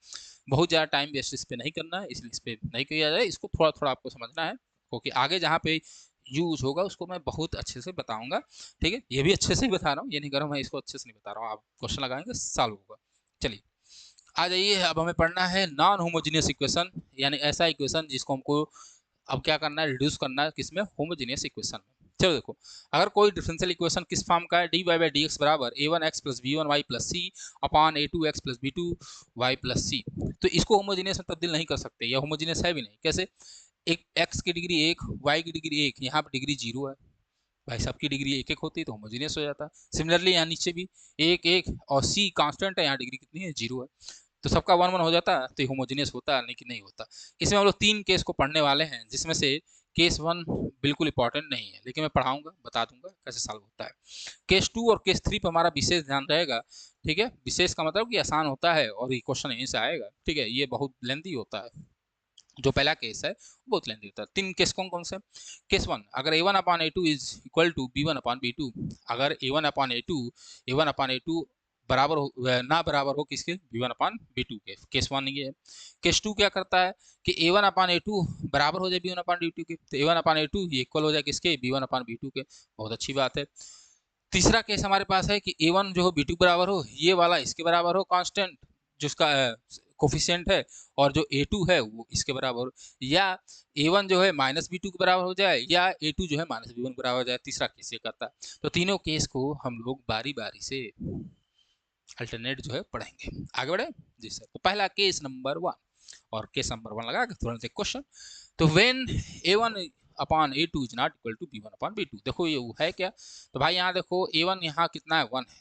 बहुत ज़्यादा टाइम वेस्ट इस पर नहीं करना है, इसलिए इस पर नहीं किया जाए, इसको थोड़ा थोड़ा आपको समझना है, क्योंकि आगे जहाँ पे यूज होगा उसको मैं बहुत अच्छे से बताऊंगा, ठीक है। ये भी अच्छे से ही बता रहा हूँ, ये नहीं कर रहा हूँ मैं इसको अच्छे से नहीं बता रहा हूँ, आप क्वेश्चन लगाएंगे सॉल्व होगा। चलिए आ जाइए, अब हमें पढ़ना है नॉन होमोजीनियस इक्वेशन, यानी ऐसा इक्वेशन जिसको हमको अब क्या करना है, रिड्यूस करना है किसमें, होमोजीनियस इक्वेशन में। चलो देखो, अगर कोई डिफरेंशियल इक्वेशन किस फॉर्म का है, D Y by D x बराबर a1x plus b1y plus c upon a2x plus b2y plus c, तो इसको होमोजीनियस में तब्दील नहीं कर सकते, या होमोजीनियस है भी नहीं। कैसे, एक x की डिग्री 1, y की डिग्री 1, यहाँ पर डिग्री 0 है, भाई सबकी डिग्री एक एक होती है तो होमोजीनियस हो जाता है। सिमिलरली यहाँ नीचे भी एक एक, और सी कांस्टेंट है, यहाँ डिग्री कितनी है, 0 है, तो सबका 1 1 हो जाता है, तो ये होमोजीनियस होता है, लेकिन नहीं होता। इसमें हम लोग 3 केस को पढ़ने वाले हैं, जिसमें से केस 1 बिल्कुल इंपॉर्टेंट नहीं है, लेकिन मैं पढ़ाऊंगा, बता दूंगा कैसे सॉल्व होता है। केस 2 और केस 3 पर हमारा विशेष ध्यान रहेगा, ठीक है। विशेष का मतलब कि आसान होता है, और ये क्वेश्चन यहीं से आएगा, ठीक है। ये बहुत लेंथी होता है, जो पहला केस है बहुत लेंथी होता है। 3 केस कौन कौन से, केस 1, अगर a1/a2 is equal to b1/b2, अगर a1/a2 बराबर हो, ना बराबर हो किसके, b1/b2 के, केस 1 ये है। केस 2 क्या करता है कि a1/a2 बराबर हो जाए b1/b2 के, तो a1/a2 ये इक्वल हो जाए किसके, b1/b2 के, बहुत अच्छी बात है। तीसरा केस हमारे पास है कि a1 जो हो b2 बराबर हो, ये वाला इसके बराबर हो कांस्टेंट, जिसका कोफिशिएंट है, और जो a2 है वो इसके बराबर हो, या a1 जो है -b2 के बराबर हो जाए, या a2 जो है -b1 के बराबर हो जाए। तीसरा केस ये करता है। तो तीनों केस को हम लोग बारी बारी से अल्टरनेट जो है पढ़ेंगे। आगे बढ़े जी सर। तो पहला केस नंबर 1, और केस नंबर 1 लगा के तुरंत एक क्वेश्चन। तो when a1/a2 is not equal to b1/b2, देखो ये है क्या, तो भाई यहाँ देखो a1 यहाँ कितना है, 1 है,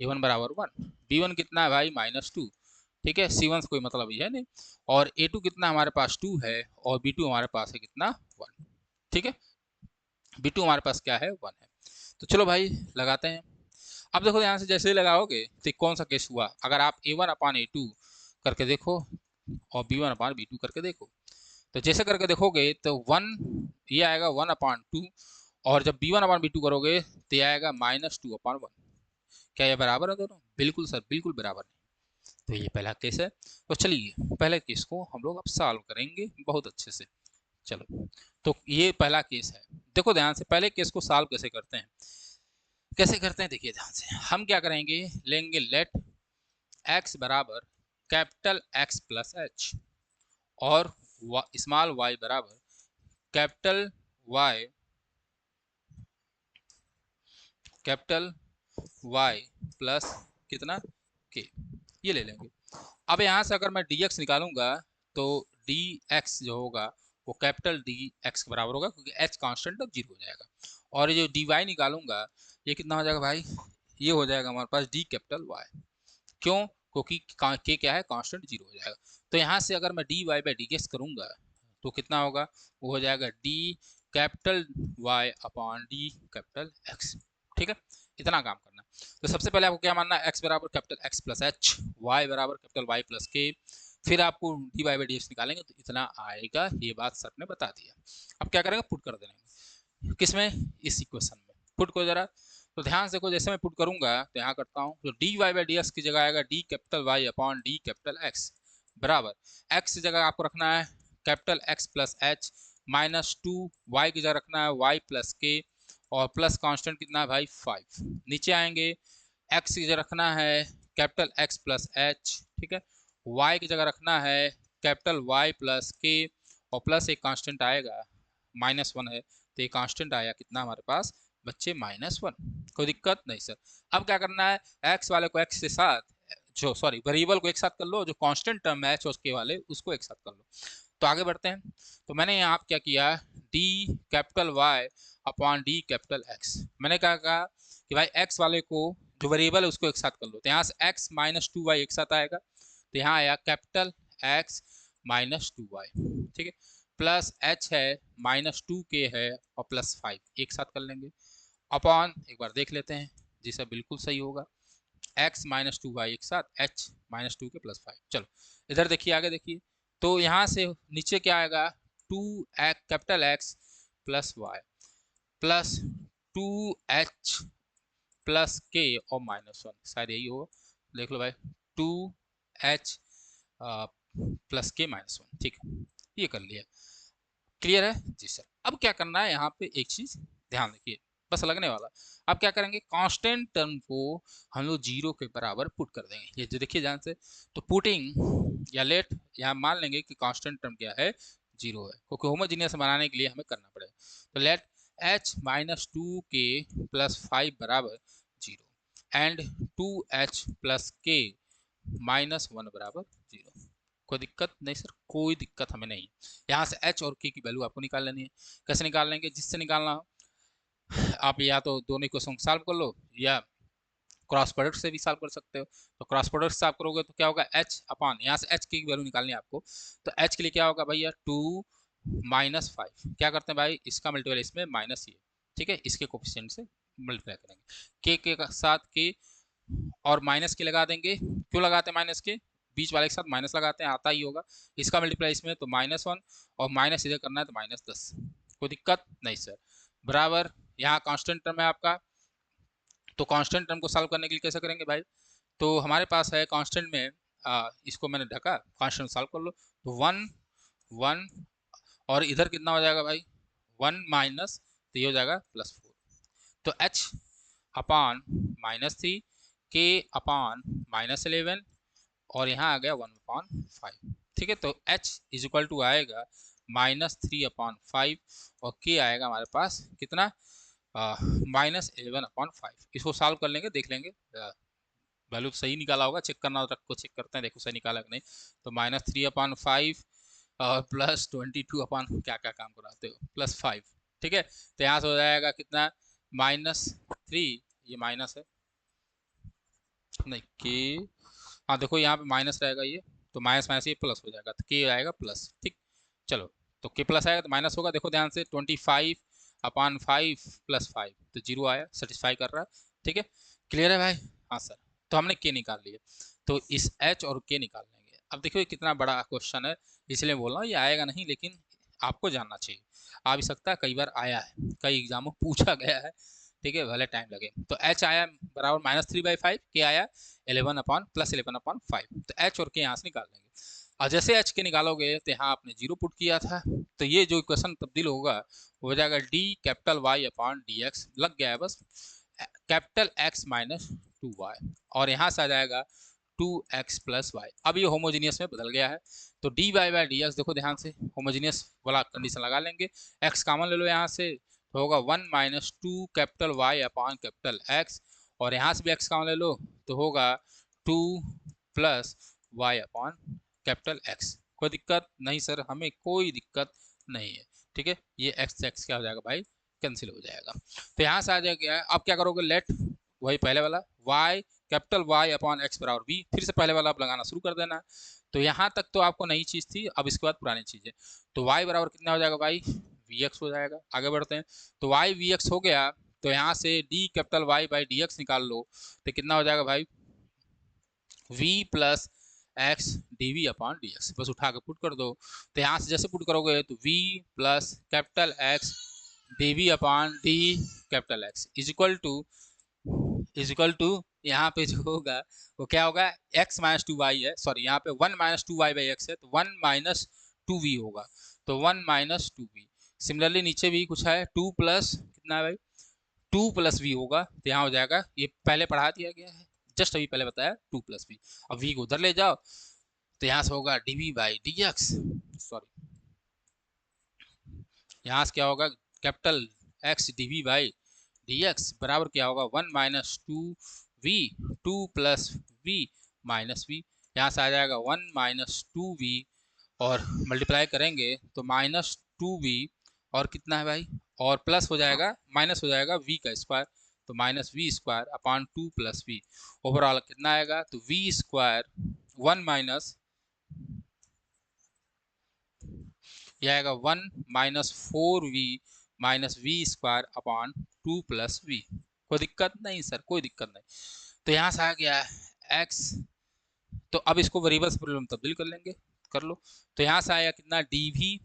a1 बराबर 1, b1 कितना है भाई -2, ठीक है, c1 से कोई मतलब ही है नहीं, और a2 कितना हमारे पास 2 है, और b2 हमारे पास है कितना 1, ठीक है, b2 हमारे पास क्या है 1 है। तो चलो भाई लगाते हैं। अब देखो यहाँ से जैसे ही लगाओगे तो कौन सा केस हुआ, अगर आप a1/a2 करके देखो, और b1/b2 करके देखो, तो जैसे करके देखोगे तो 1 ये आएगा 1/2, और जब b1/b2 करोगे तो ये आएगा -2/1। क्या ये बराबर है दोनों, बिल्कुल सर, बिल्कुल बराबर नहीं। तो ये पहला केस है। तो चलिए पहले केस को हम लोग अब सॉल्व करेंगे बहुत अच्छे से। चलो, तो ये पहला केस है, देखो ध्यान से, पहले केस को सॉल्व कैसे करते हैं, कैसे करते हैं देखिए ध्यान से। हम क्या करेंगे, लेंगे लेट x बराबर कैपिटल X प्लस एच, और स्मॉल y बराबर कैपिटल Y प्लस कितना k, ये ले लेंगे। अब यहाँ से अगर मैं dx निकालूंगा, तो dx जो होगा वो कैपिटल dx के बराबर होगा, क्योंकि h कांस्टेंट अब 0 हो जाएगा। और ये जो dy निकालूंगा, ये कितना हो जाएगा भाई, ये हो जाएगा हमारे पास d कैपिटल y, क्यों, क्योंकि k क्या है, कांस्टेंट 0 हो जाएगा। तो यहाँ से अगर मैं dy बाई dx करूंगा, तो कितना होगा, वो हो जाएगा d capital y upon d capital x, ठीक है। इतना काम करना। तो सबसे पहले आपको क्या मानना है, x बराबर capital X plus H, y बराबर कैपिटल Y प्लस के, फिर आपको dy बाई dx निकालेंगे तो इतना आएगा, ये बात सर ने बता दिया। अब क्या करेंगे, पुट कर देंगे किसमें, इस इक्वेशन में पुट को जरा। तो ध्यान से को, जैसे मैं पुट करूंगा तो यहाँ करता हूँ, तो dy बाई dx की जगह आएगा d capital Y upon d capital X बराबर, x की जगह आपको रखना है capital X plus H, -2, y की जगह रखना है y प्लस के, और प्लस कांस्टेंट कितना है भाई 5। नीचे आएंगे, x की जगह रखना है कैपिटल X प्लस एच, ठीक है, y की जगह रखना है कैपिटल Y प्लस के, और प्लस एक कांस्टेंट आएगा -1 है, तो ये कांस्टेंट आया कितना हमारे पास बच्चे -1, कोई दिक्कत नहीं सर। अब क्या करना है, x वाले को x के साथ, जो सॉरी वेरिएबल को एक साथ कर लो, जो कांस्टेंट टर्म है उसके वाले उसको एक साथ कर लो। तो आगे बढ़ते हैं। तो मैंने यहाँ आप क्या किया, d capital Y upon D capital x. मैंने कहा कि भाई एक्स वाले को जो वेरिएबल है उसको एक साथ कर लो, तो यहाँ से एक्स माइनस टू वाई एक साथ आएगा, तो यहाँ आया capital X minus two Y, ठीक है, प्लस एच है माइनस टू के है और प्लस फाइव एक साथ कर लेंगे, अपॉन एक बार देख लेते हैं जी सर बिल्कुल सही होगा, एक्स माइनस टू वाई एक साथ H minus two K plus five. चलो इधर देखिए, आगे देखिए, तो यहाँ से नीचे क्या आएगा, two X capital X plus Y plus two H plus K और माइनस वन, शायद यही होगा, देख लो भाई, to H plus K minus one, ठीक है, ये कर लिया, क्लियर है जी सर। अब क्या करना है, यहाँ पे एक चीज ध्यान रखिए, बस लगने वाला। अब क्या करेंगे, कांस्टेंट टर्म को हम लोग जीरो के बराबर पुट कर देंगे, ये जो देखिए ध्यान से, तो पुटिंग या लेट, यहाँ मान लेंगे कि कांस्टेंट टर्म क्या है, जीरो है, क्योंकि होमोजीनियस बनाने के लिए हमें करना पड़ेगा, तो let H minus two K plus five बराबर zero and two H plus K minus one बराबर जीरो। कोई दिक्कत नहीं सर, कोई दिक्कत हमें नहीं। यहाँ से एच और के की वैल्यू आपको निकाल लेनी है, कैसे निकाल लेंगे, जिससे निकालना हो आप या तो दोनों इक्वेशन सॉल्व कर लो या क्रॉस प्रोडक्ट से भी सॉल्व कर सकते हो। तो क्रॉस प्रोडक्ट से आप करोगे तो क्या होगा, एच अपॉन, यहाँ से एच की वैल्यू निकालनी है आपको, तो एच के लिए क्या होगा भैया, टू माइनस फाइव, क्या करते हैं भाई, इसका मल्टीप्लाई इसमें माइनस ये, ठीक है, इसके कोफिशिएंट से मल्टीप्लाई करेंगे, के साथ के और माइनस के लगा देंगे, क्यों लगाते हैं माइनस के, बीच वाले के साथ माइनस लगाते हैं, आता ही होगा, इसका मल्टीप्लाई इसमें तो माइनस वन और माइनस इधर करना है तो माइनस दस, कोई दिक्कत नहीं सर, बराबर। यहाँ कांस्टेंट टर्म है आपका, तो कांस्टेंट टर्म को सॉल्व करने के लिए कैसे करेंगे भाई, तो हमारे पास है कांस्टेंट में इसको मैंने ढका, कांस्टेंट सॉल्व कर लो, तो वन वन और इधर कितना हो जाएगा भाई, वन माइनस, तो ये हो जाएगा प्लस फोर, तो एच अपान माइनस थ्री, के अपान माइनस 11 और यहाँ आ गया वन अपान फाइव, ठीक है, तो एच इज इक्वल टू आएगा माइनस थ्री अपान फाइव और के आएगा हमारे पास कितना, माइनस 11 अपॉन फाइव। इसको सॉल्व कर लेंगे, देख लेंगे वैल्यू सही निकाला होगा, चेक करना रख को चेक करते हैं, देखो सही निकाला कि नहीं, तो माइनस थ्री अपॉन फाइव और प्लस 22 अपॉन क्या क्या काम कराते हो प्लस फाइव, ठीक है, तो यहाँ से हो जाएगा कितना, माइनस थ्री, ये माइनस है नहीं के, हाँ देखो यहाँ पे माइनस रहेगा ये, तो माइनस माइनस ये प्लस हो जाएगा, तो के आएगा प्लस, ठीक, चलो, तो के प्लस आएगा तो माइनस होगा, देखो ध्यान से 25 अपान फाइव प्लस फाइव, तो जीरो आया, सेटिस्फाई कर रहा है, ठीक है, क्लियर है भाई, हाँ सर, तो हमने के निकाल लिया, तो इस एच और के निकाल लेंगे। अब देखो ये कितना बड़ा क्वेश्चन है, इसलिए बोल रहा हूँ ये आएगा नहीं, लेकिन आपको जानना चाहिए, आ भी सकता है, कई बार आया है, कई एग्जामों पूछा गया है, ठीक है, भले टाइम लगे, तो एच आया बराबर माइनस थ्री बाई फाइव, के आया 11 अपॉन प्लस 11 अपॉन फाइव, तो एच और के यहाँ से निकाल लेंगे, और जैसे एच के निकालोगे तो यहाँ आपने जीरो पुट किया था, तो ये जो इक्वेशन तब्दील होगा हो जाएगा D capital Y upon D X, लग गया है बस, capital X minus two Y, और यहाँ से आ जाएगा टू एक्स प्लस वाई, अब ये होमोजीनियस में बदल गया है, तो D Y by D X, देखो ध्यान से होमोजीनियस वाला कंडीशन लगा लेंगे, एक्स कॉमन ले लो यहाँ से, तो होगा one minus two capital Y upon capital X, और यहाँ से भी एक्स कॉमन ले लो तो होगा two plus Y upon capital X. कोई दिक्कत नहीं सर, हमें कोई दिक्कत नहीं है, ठीक है, ये एक्स एक्स क्या हो जाएगा भाई, कैंसिल हो जाएगा, तो यहाँ से आ जाएगा, अब क्या करोगे, लेट वही पहले वाला y capital y upon x बराबर v, फिर से पहले वाला आप लगाना शुरू कर देना है, तो यहाँ तक तो आपको नई चीज़ थी, अब इसके बाद पुरानी चीज़ है, तो y बराबर कितना हो जाएगा भाई, vx हो जाएगा, आगे बढ़ते हैं, तो y vx हो गया, तो यहाँ से d capital y by D X निकाल लो, तो कितना हो जाएगा भाई, v plus X D we upon D X, बस उठा के पुट कर दो, तो यहाँ से जैसे पुट करोगे तो v plus capital X D we upon D capital X is equal to यहाँ पे जो होगा वो क्या होगा, x माइनस टू वाई है, सॉरी यहाँ पे one minus two Y by X है, तो वन माइनस टू वी होगा, तो one minus two V, similarly नीचे भी कुछ है, टू प्लस कितना है भाई, टू प्लस वी होगा, तो यहाँ हो जाएगा, ये पहले पढ़ा दिया गया है, जस्ट अभी पहले बताया टू प्लस वी, अब वी को उधर ले जाओ, तो यहाँ से होगा D V by D X, sorry यहाँ से क्या होगा, capital X D V by D x बराबर क्या होगा, one minus two V, two plus V minus V, यहाँ से आ जाएगा वन माइनस टू वी और मल्टीप्लाई करेंगे तो माइनस टू वी और कितना है भाई, और प्लस हो जाएगा, माइनस हो जाएगा वी का स्क्वायर, तो minus V square upon 2 plus V, overall कितना आएगा, तो वी स्क्वायर 1 माइनस, यह आएगा 1 minus 4v minus V square upon 2 plus V. कोई दिक्कत नहीं सर, कोई दिक्कत नहीं। तो यहाँ से आ गया x, तो अब इसको वेरिएबल्स प्रॉब्लम तब्दील कर लेंगे, कर लो। तो यहाँ से आया कितना dv,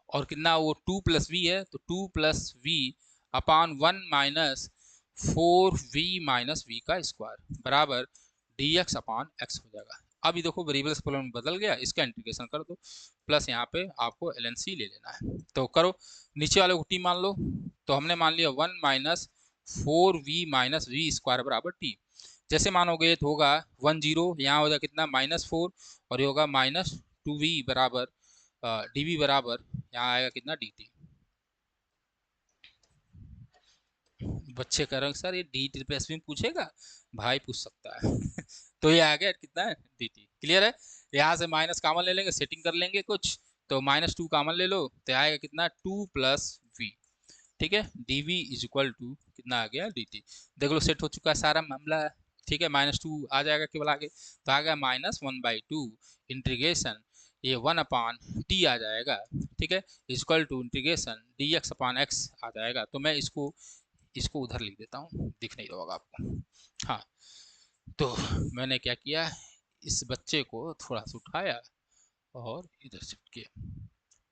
और कितना वो 2 प्लस वी है, तो 2 plus V upon 1 minus 4v minus V का स्क्वायर बराबर dx अपॉन x हो जाएगा। अब ये देखो वेरिएबल्स प्रॉब्लम बदल गया, इसका इंटीग्रेशन कर दो, प्लस यहाँ पे आपको lnc ले लेना है, तो करो। नीचे वाले को t मान लो, तो हमने मान लिया 1 minus 4v minus V square बराबर t। जैसे मानोगे तो होगा 1 0, यहाँ हो जाएगा कितना -4, और ये होगा -2v बराबर dv बराबर यहाँ आएगा कितना dt। बच्चे कह रहे हैं सर ये डी रिप्लेस में पूछेगा, भाई पूछ सकता है तो ये आ गया कितना है dt, क्लियर है। यहाँ से माइनस कॉमन ले लेंगे, सेटिंग कर लेंगे कुछ, तो -2 कॉमन ले लो, तो आएगा कितना 2 प्लस वी, ठीक है, dv इज इक्वल टू कितना आ गया dt। देख लो सेट हो चुका है सारा मामला, ठीक है। -2 आ जाएगा केवल आगे, तो आ गया -1/2 इंटीग्रेशन, ये 1 अपान टी आ जाएगा, ठीक है, equal to integration dx upon x आ जाएगा। तो मैं इसको इसको उधर लिख देता हूँ, दिख नहीं होगा आपको। हाँ, तो मैंने क्या किया, इस बच्चे को थोड़ा सा उठाया और इधर शिफ्ट किया,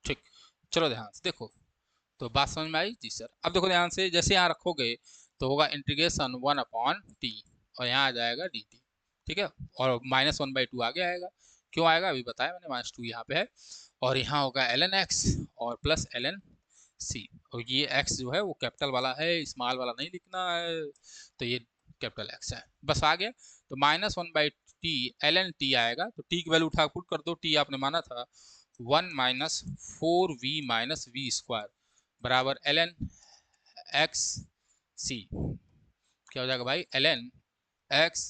ठीक। चलो ध्यान से देखो, तो बात समझ में आई जी सर। अब देखो ध्यान से, जैसे यहाँ रखोगे तो होगा इंटीग्रेशन 1 अपॉन टी, और यहाँ आ जाएगा डी टी, ठीक है, और -1/2 आगे आएगा, क्यों आएगा अभी बताया मैंने, -2 यहाँ पे है, और यहाँ होगा ln x और प्लस ln c, और ये x जो है वो कैपिटल वाला है, स्मॉल वाला नहीं लिखना है, तो ये कैपिटल x है, बस आ गया। तो -1/t ln t आएगा, तो t की वैल्यू उठा पुट कर दो, t आपने माना था 1 minus 4v minus V square बराबर ln x c, क्या हो जाएगा भाई, ln x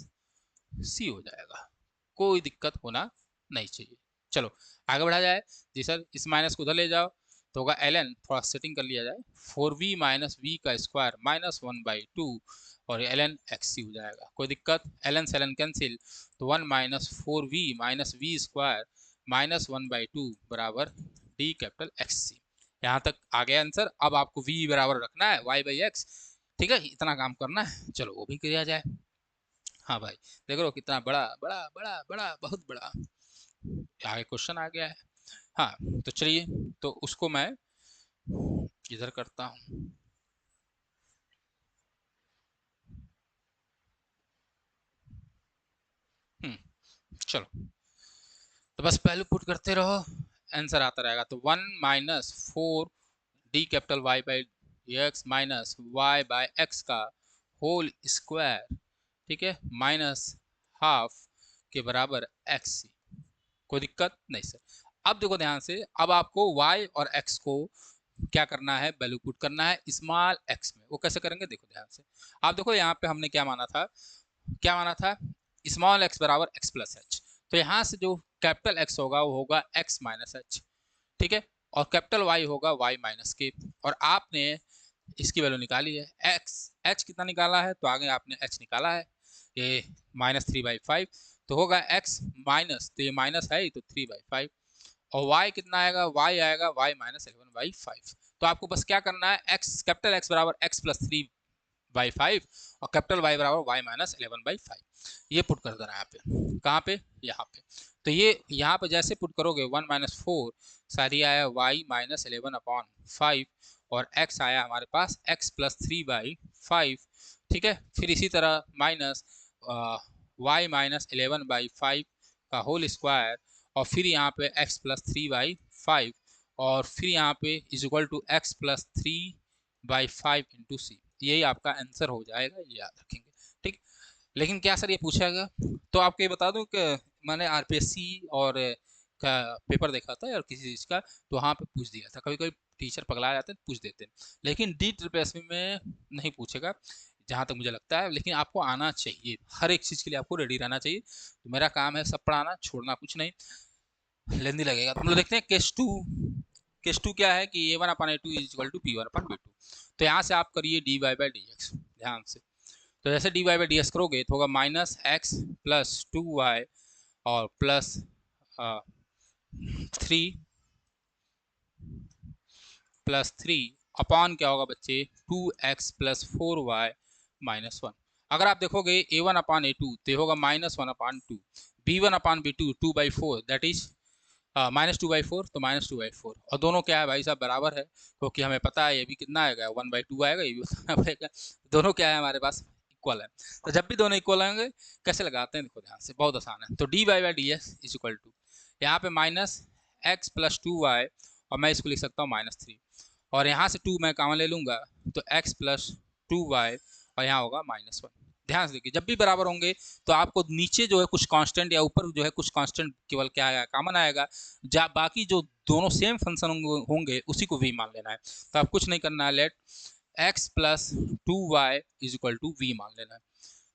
c हो जाएगा, कोई दिक्कत होना नहीं चाहिए। चलो आगे बढ़ा जाए जी सर, इस माइनस को उधर ले जाओ, तो होगा ln, थोड़ा सेटिंग कर लिया जाए, 4v माइनस वी का स्क्वायर -1/2, और ln x हो जाएगा, कोई दिक्कत, ln से ln कैंसिल, तो 1 minus 4v minus V square -1/2 बराबर डी कैपिटल एक्स सी। यहाँ तक आ गया आंसर। अब आपको v बराबर रखना है y/x, ठीक है, इतना काम करना है, चलो वो भी किया जाए। हाँ भाई देख लो कितना बड़ा बड़ा बड़ा बड़ा बहुत बड़ा आगे क्वेश्चन आ गया है। हाँ तो चलिए, तो उसको मैं इधर करता हूँ। चलो, तो बस पहले पुट करते रहो, आंसर आता रहेगा। तो 1 minus 4 D capital y/x minus y/x का होल स्क्वायर, ठीक है, माइनस हाफ के बराबर x। कोई दिक्कत नहीं सर। अब देखो ध्यान से, अब आपको y और x को क्या करना है, वैल्यू पुट करना है स्मॉल x में। वो कैसे करेंगे देखो ध्यान से। आप देखो यहाँ पे हमने क्या माना था, क्या माना था, स्मॉल x बराबर x प्लस एच। तो यहाँ से जो कैपिटल x होगा वो होगा x माइनस एच, ठीक है, और कैपिटल Y होगा y माइनस के, और आपने इसकी वैल्यू निकाली है x, h कितना निकाला है, तो आगे आपने h निकाला है, ये -3/5, तो होगा x माइनस, तो ये माइनस है तो 3/5, और y कितना आएगा, y आएगा y माइनस 11/5। तो आपको बस क्या करना है, x कैपिटल x बराबर x प्लस 3/5 और कैपिटल Y बराबर y माइनस 11/5, ये पुट कर देना है यहाँ पे, कहाँ पे, यहाँ पे। तो ये यहाँ पे जैसे पुट करोगे 1 माइनस 4 सारी आया y माइनस 11/5, और x आया हमारे पास x प्लस 3/5, ठीक है। फिर इसी तरह माइनस y माइनस 11/5 का होल स्क्वायर, और फिर यहाँ पे x प्लस 3/5, और फिर यहाँ पे is equal to x plus 3/5 into c. यही आपका आंसर हो जाएगा, ये याद रखेंगे, ठीक। लेकिन क्या सर ये पूछेगा, तो आपको ये बता दूं कि मैंने आरपीएससी और का पेपर देखा था और किसी चीज़ का, तो वहाँ पे पूछ दिया था, कभी कभी टीचर पगला जाते हैं पूछ देते हैं, लेकिन डी ट्रिपल एस में नहीं पूछेगा जहाँ तक मुझे लगता है। लेकिन आपको आना चाहिए, हर एक चीज़ के लिए आपको रेडी रहना चाहिए। तो मेरा काम है सब पढ़ाना, छोड़ना कुछ नहीं, लेंदी लगेगा। तो हम लोग देखते हैं केस 2। केस टू क्या है कि a1 upon a2 is equal to p1 upon b2। तो यहाँ से आप करिए dy बाई dx ध्यान से। तो जैसे dy बाई dx करोगे तो होगा माइनस एक्स प्लस 2y और प्लस 3 अपॉन क्या होगा बच्चे 2x प्लस 4y माइनस 1। अगर आप देखोगे a1 अपान a2 तो होगा -1 अपान 2, b1 upon b2 2/4 that is -2/4, तो -2/4 और दोनों क्या है भाई साहब बराबर है, क्योंकि हमें पता है ये भी कितना आएगा 1/2 आएगा, ये भी बताना पड़ेगा। दोनों क्या है हमारे पास इक्वल है। तो जब भी दोनों इक्वल होंगे कैसे लगाते हैं देखो ध्यान से, बहुत आसान है। तो D Y by D x is equal to यहाँ पे माइनस एक्स प्लस 2y और मैं इसको लिख सकता हूँ -3 और यहाँ से 2 मैं कॉमन ले लूँगा तो x प्लस 2y और यहाँ होगा -1। ध्यान से देखिए जब भी बराबर होंगे तो आपको नीचे जो है कुछ कांस्टेंट या ऊपर जो है कुछ कांस्टेंट केवल क्या आएगा कॉमन आएगा, जब बाकी जो दोनों सेम फंक्शन होंगे उसी को v मान लेना है। तो आप कुछ नहीं करना है, let x plus 2y is equal to v मान लेना है।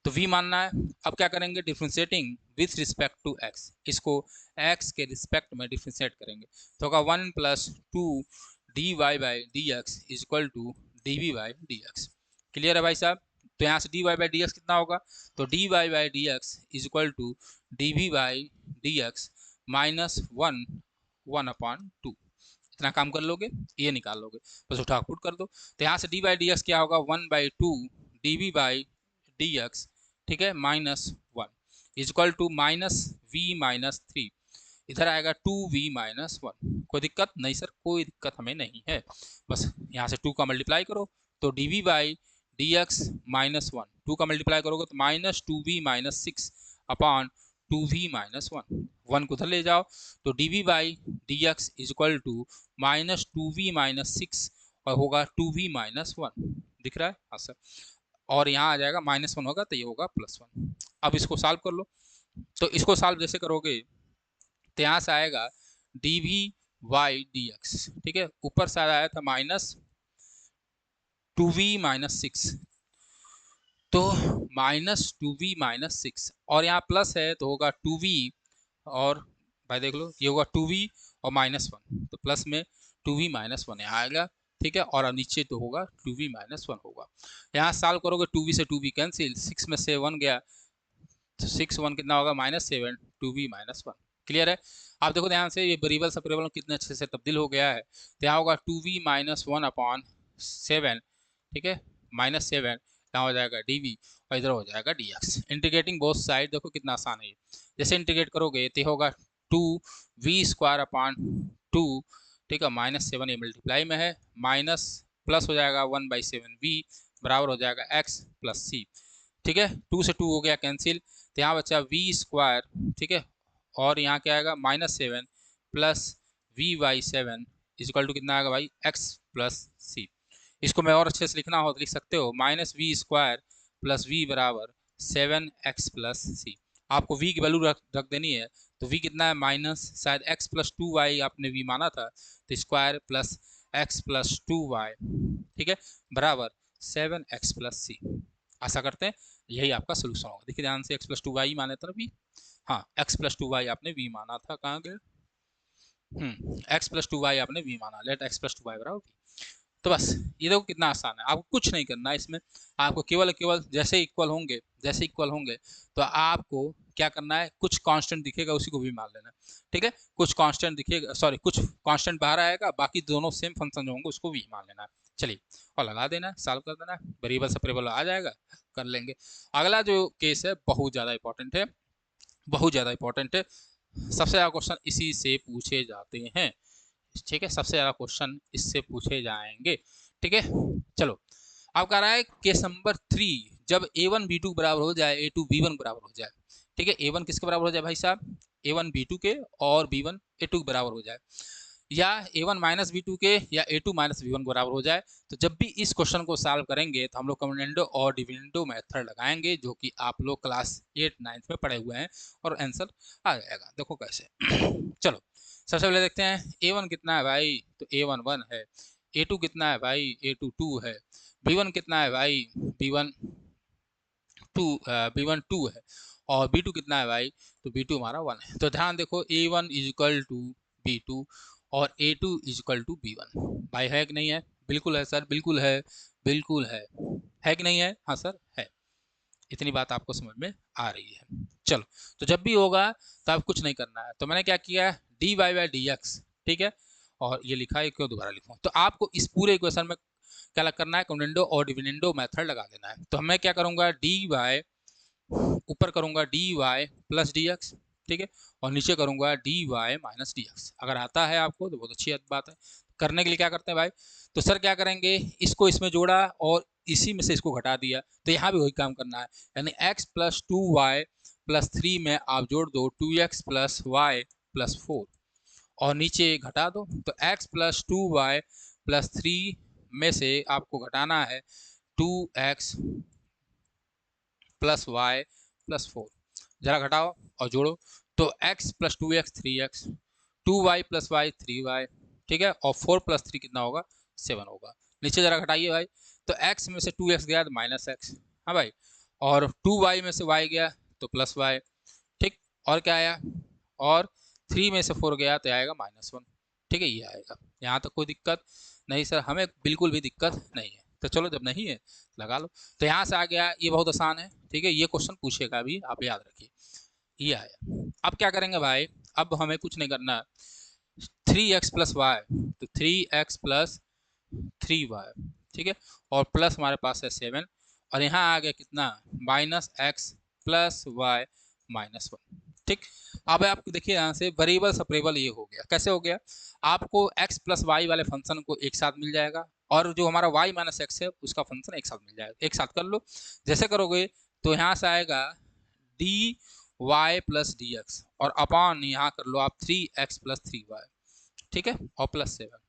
तो v मानना है। अब क्या करेंगे differentiating with respect to x, इसको x के रिस्पेक्ट में डिफ्रेंशिएट करेंगे तो होगा 1 plus 2 dy by D x is equal to dv by D X. Clear है भाई साहब। तो यहाँ से dy बाई डी एक्स कितना होगा, तो dy by D x is equal to dv by D X -1 upon 2। इतना काम कर लोगे, ये निकाल लोगे, बस उठा पुट कर दो। तो यहाँ से डी बाई डी एक्स क्या होगा 1/2 dv बाई डी एक्स, ठीक है, -1 इज इक्वल टू -v-3, इधर आएगा 2v-1। कोई दिक्कत नहीं सर, कोई दिक्कत हमें नहीं है, बस यहाँ से 2 का मल्टीप्लाई करो तो dv बाई डी एक्स -1, 2 का मल्टीप्लाई करोगे तो -2v-6 अपॉन 2v-1, 1 को उधर ले जाओ तो dv by D x is equal to -2v-6 और होगा 2v-1, दिख रहा है हाँ सर, और यहाँ आ जाएगा -1 होगा तो ये होगा +1। अब इसको सॉल्व कर लो, तो इसको सॉल्व जैसे करोगे तो यहाँ से आएगा dv बाई डी एक्स, ठीक है, ऊपर से आया था -2v-6 तो -2v-6 और यहाँ प्लस है तो होगा 2v और भाई देख लो ये होगा 2v और -1 तो प्लस में 2v-1 यहाँ आएगा, ठीक है, और नीचे तो होगा 2v-1 होगा। यहाँ सॉल्व करोगे 2v से 2v कैंसिल, 6 में से 1 गया तो 6 1 कितना होगा -7 2v-1। क्लियर है। आप देखो ध्यान से ये वेरिएबल सब वेरिएबल कितने अच्छे से तब्दील हो गया है। तो यहाँ होगा 2v-1 अपॉन 7, ठीक है, -7 यहाँ हो जाएगा dv और इधर हो जाएगा dx। इंटीग्रेटिंग बोथ साइड देखो कितना आसान है, जैसे इंटीग्रेट करोगे तो होगा 2v² अपॉन 2, ठीक है, -7 ये मल्टीप्लाई में है, माइनस प्लस हो जाएगा 1/7v बराबर हो जाएगा x प्लस c, ठीक है, 2 से 2 हो गया कैंसिल तो यहाँ बचा v², ठीक है, और यहाँ क्या आएगा -7 plus v/7 is equal to कितना आएगा भाई x प्लस c। इसको मैं और अच्छे से लिखना हो तो लिख सकते हो -v² प्लस v बराबर 7x प्लस c। आपको v की वैल्यू रख देनी है तो v कितना है माइनस, शायद x प्लस 2y आपने v माना था तो square plus x plus 2y, ठीक है, बराबर 7x प्लस c। आशा करते हैं यही आपका सोल्यूशन होगा। देखिए ध्यान से x प्लस 2y माने था v, हाँ x प्लस 2y आपने v माना था, कहाँ गए, x प्लस 2y आपने v माना, लेट x प्लस 2y बराबर v। तो बस ये देखो कितना आसान है, आपको कुछ नहीं करना है इसमें, आपको केवल जैसे इक्वल होंगे तो आपको क्या करना है, कुछ कांस्टेंट दिखेगा उसी को भी मान लेना, ठीक है, कुछ कांस्टेंट दिखेगा, सॉरी कुछ कांस्टेंट बाहर आएगा, बाकी दोनों सेम फंक्शन जो होंगे उसको भी मान लेना है। चलिए और लगा देना है, सॉल्व कर देना है, वेरिएबल सेपरेबल आ जाएगा, कर लेंगे। अगला जो केस है बहुत ज़्यादा इंपॉर्टेंट है, बहुत ज़्यादा इंपॉर्टेंट है, सबसे ज़्यादा क्वेश्चन इसी से पूछे जाते हैं, ठीक है, सबसे ज़्यादा क्वेश्चन इससे पूछे जाएंगे, ठीक है। चलो अब कह रहा है केस नंबर 3, जब a1 b2 बराबर हो जाए a2 b1 बराबर हो जाए, ठीक है, a1 किसके बराबर हो जाए भाई साहब, a1 b2 के और b1 a2 के बराबर हो जाए, या a1 माइनस b2 के या a2 माइनस b1 बराबर हो जाए। तो जब भी इस क्वेश्चन को सॉल्व करेंगे तो हम लोग कम्युटेंडो और डिविडेंडो मेथड लगाएंगे, जो कि आप लोग क्लास 8-9 में पढ़े हुए हैं, और आंसर आ जाएगा। देखो कैसे चलो सबसे पहले देखते हैं a1 कितना है भाई, तो a1 1 है, a2 कितना है भाई, a2 2 है, b1 कितना है भाई, b1 2 है, और b2 कितना है भाई, तो b2 हमारा 1 है। तो ध्यान देखो a1 is equal to b2 और A2 is equal to B1। भाई है कि नहीं है? बिल्कुल है सर, बिल्कुल है, बिल्कुल है कि नहीं है? हाँ सर है। इतनी बात आपको समझ में आ रही है। चलो, तो जब भी होगा तो आप कुछ नहीं करना है। तो मैंने क्या किया, dy बाई डी एक्स, ठीक है, और ये लिखा है, क्यों दोबारा लिखूं? तो आपको इस पूरे इक्वेशन में क्या करना है, कॉन्वेंडो और डिविडेंडो मेथड लगा देना है। तो मैं क्या करूंगा, डी वाई ऊपर करूंगा D Y plus D X, ठीक है, और नीचे करूंगा D Y minus D X. अगर आता है आपको तो बहुत अच्छी बात है। करने के लिए क्या करते हैं भाई, तो सर क्या करेंगे, इसको इसमें जोड़ा और इसी में से इसको घटा दिया, तो यहाँ भी वही काम करना है, यानी x plus two Y plus three में आप जोड़ दो 2x plus Y plus four, और नीचे घटा दो, तो x plus two Y plus three में से आपको घटाना है 2x plus Y plus four. जरा घटाओ और जोड़ो, तो x plus two X 3x, two Y plus Y 3y, ठीक है, और 4 प्लस 3 कितना होगा, 7 होगा। नीचे जरा घटाइए भाई, तो x में से 2x गया तो माइनस एक्स, हाँ भाई, और 2y में से y गया तो प्लस y, ठीक, और क्या आया, और 3 में से 4 गया तो आएगा -1, ठीक है, ये आएगा। यहाँ तक कोई दिक्कत नहीं सर, हमें बिल्कुल भी दिक्कत नहीं है। तो चलो, जब नहीं है लगा लो। तो यहाँ से आ गया, ये बहुत आसान है, ठीक है, ये क्वेश्चन पूछेगा भी, आप याद रखिए, ये आया। अब क्या करेंगे भाई, अब हमें कुछ नहीं करना, 3x प्लस वाई, तो 3x प्लस 3y, ठीक है, और प्लस हमारे पास है 7, और यहाँ आ गया कितना, -x प्लस वाई -1, ठीक। अब आप देखिए यहाँ से वेरिएबल सेपरेबल ये हो गया, कैसे हो गया, आपको x प्लस वाई वाले फंक्शन को एक साथ मिल जाएगा, और जो हमारा y माइनस एक्स है उसका फंक्शन एक साथ मिल जाएगा। एक साथ कर लो, जैसे करोगे तो यहाँ से आएगा D Y plus D X, और अपॉन यहाँ कर लो आप 3x प्लस 3y, ठीक है, और प्लस 7,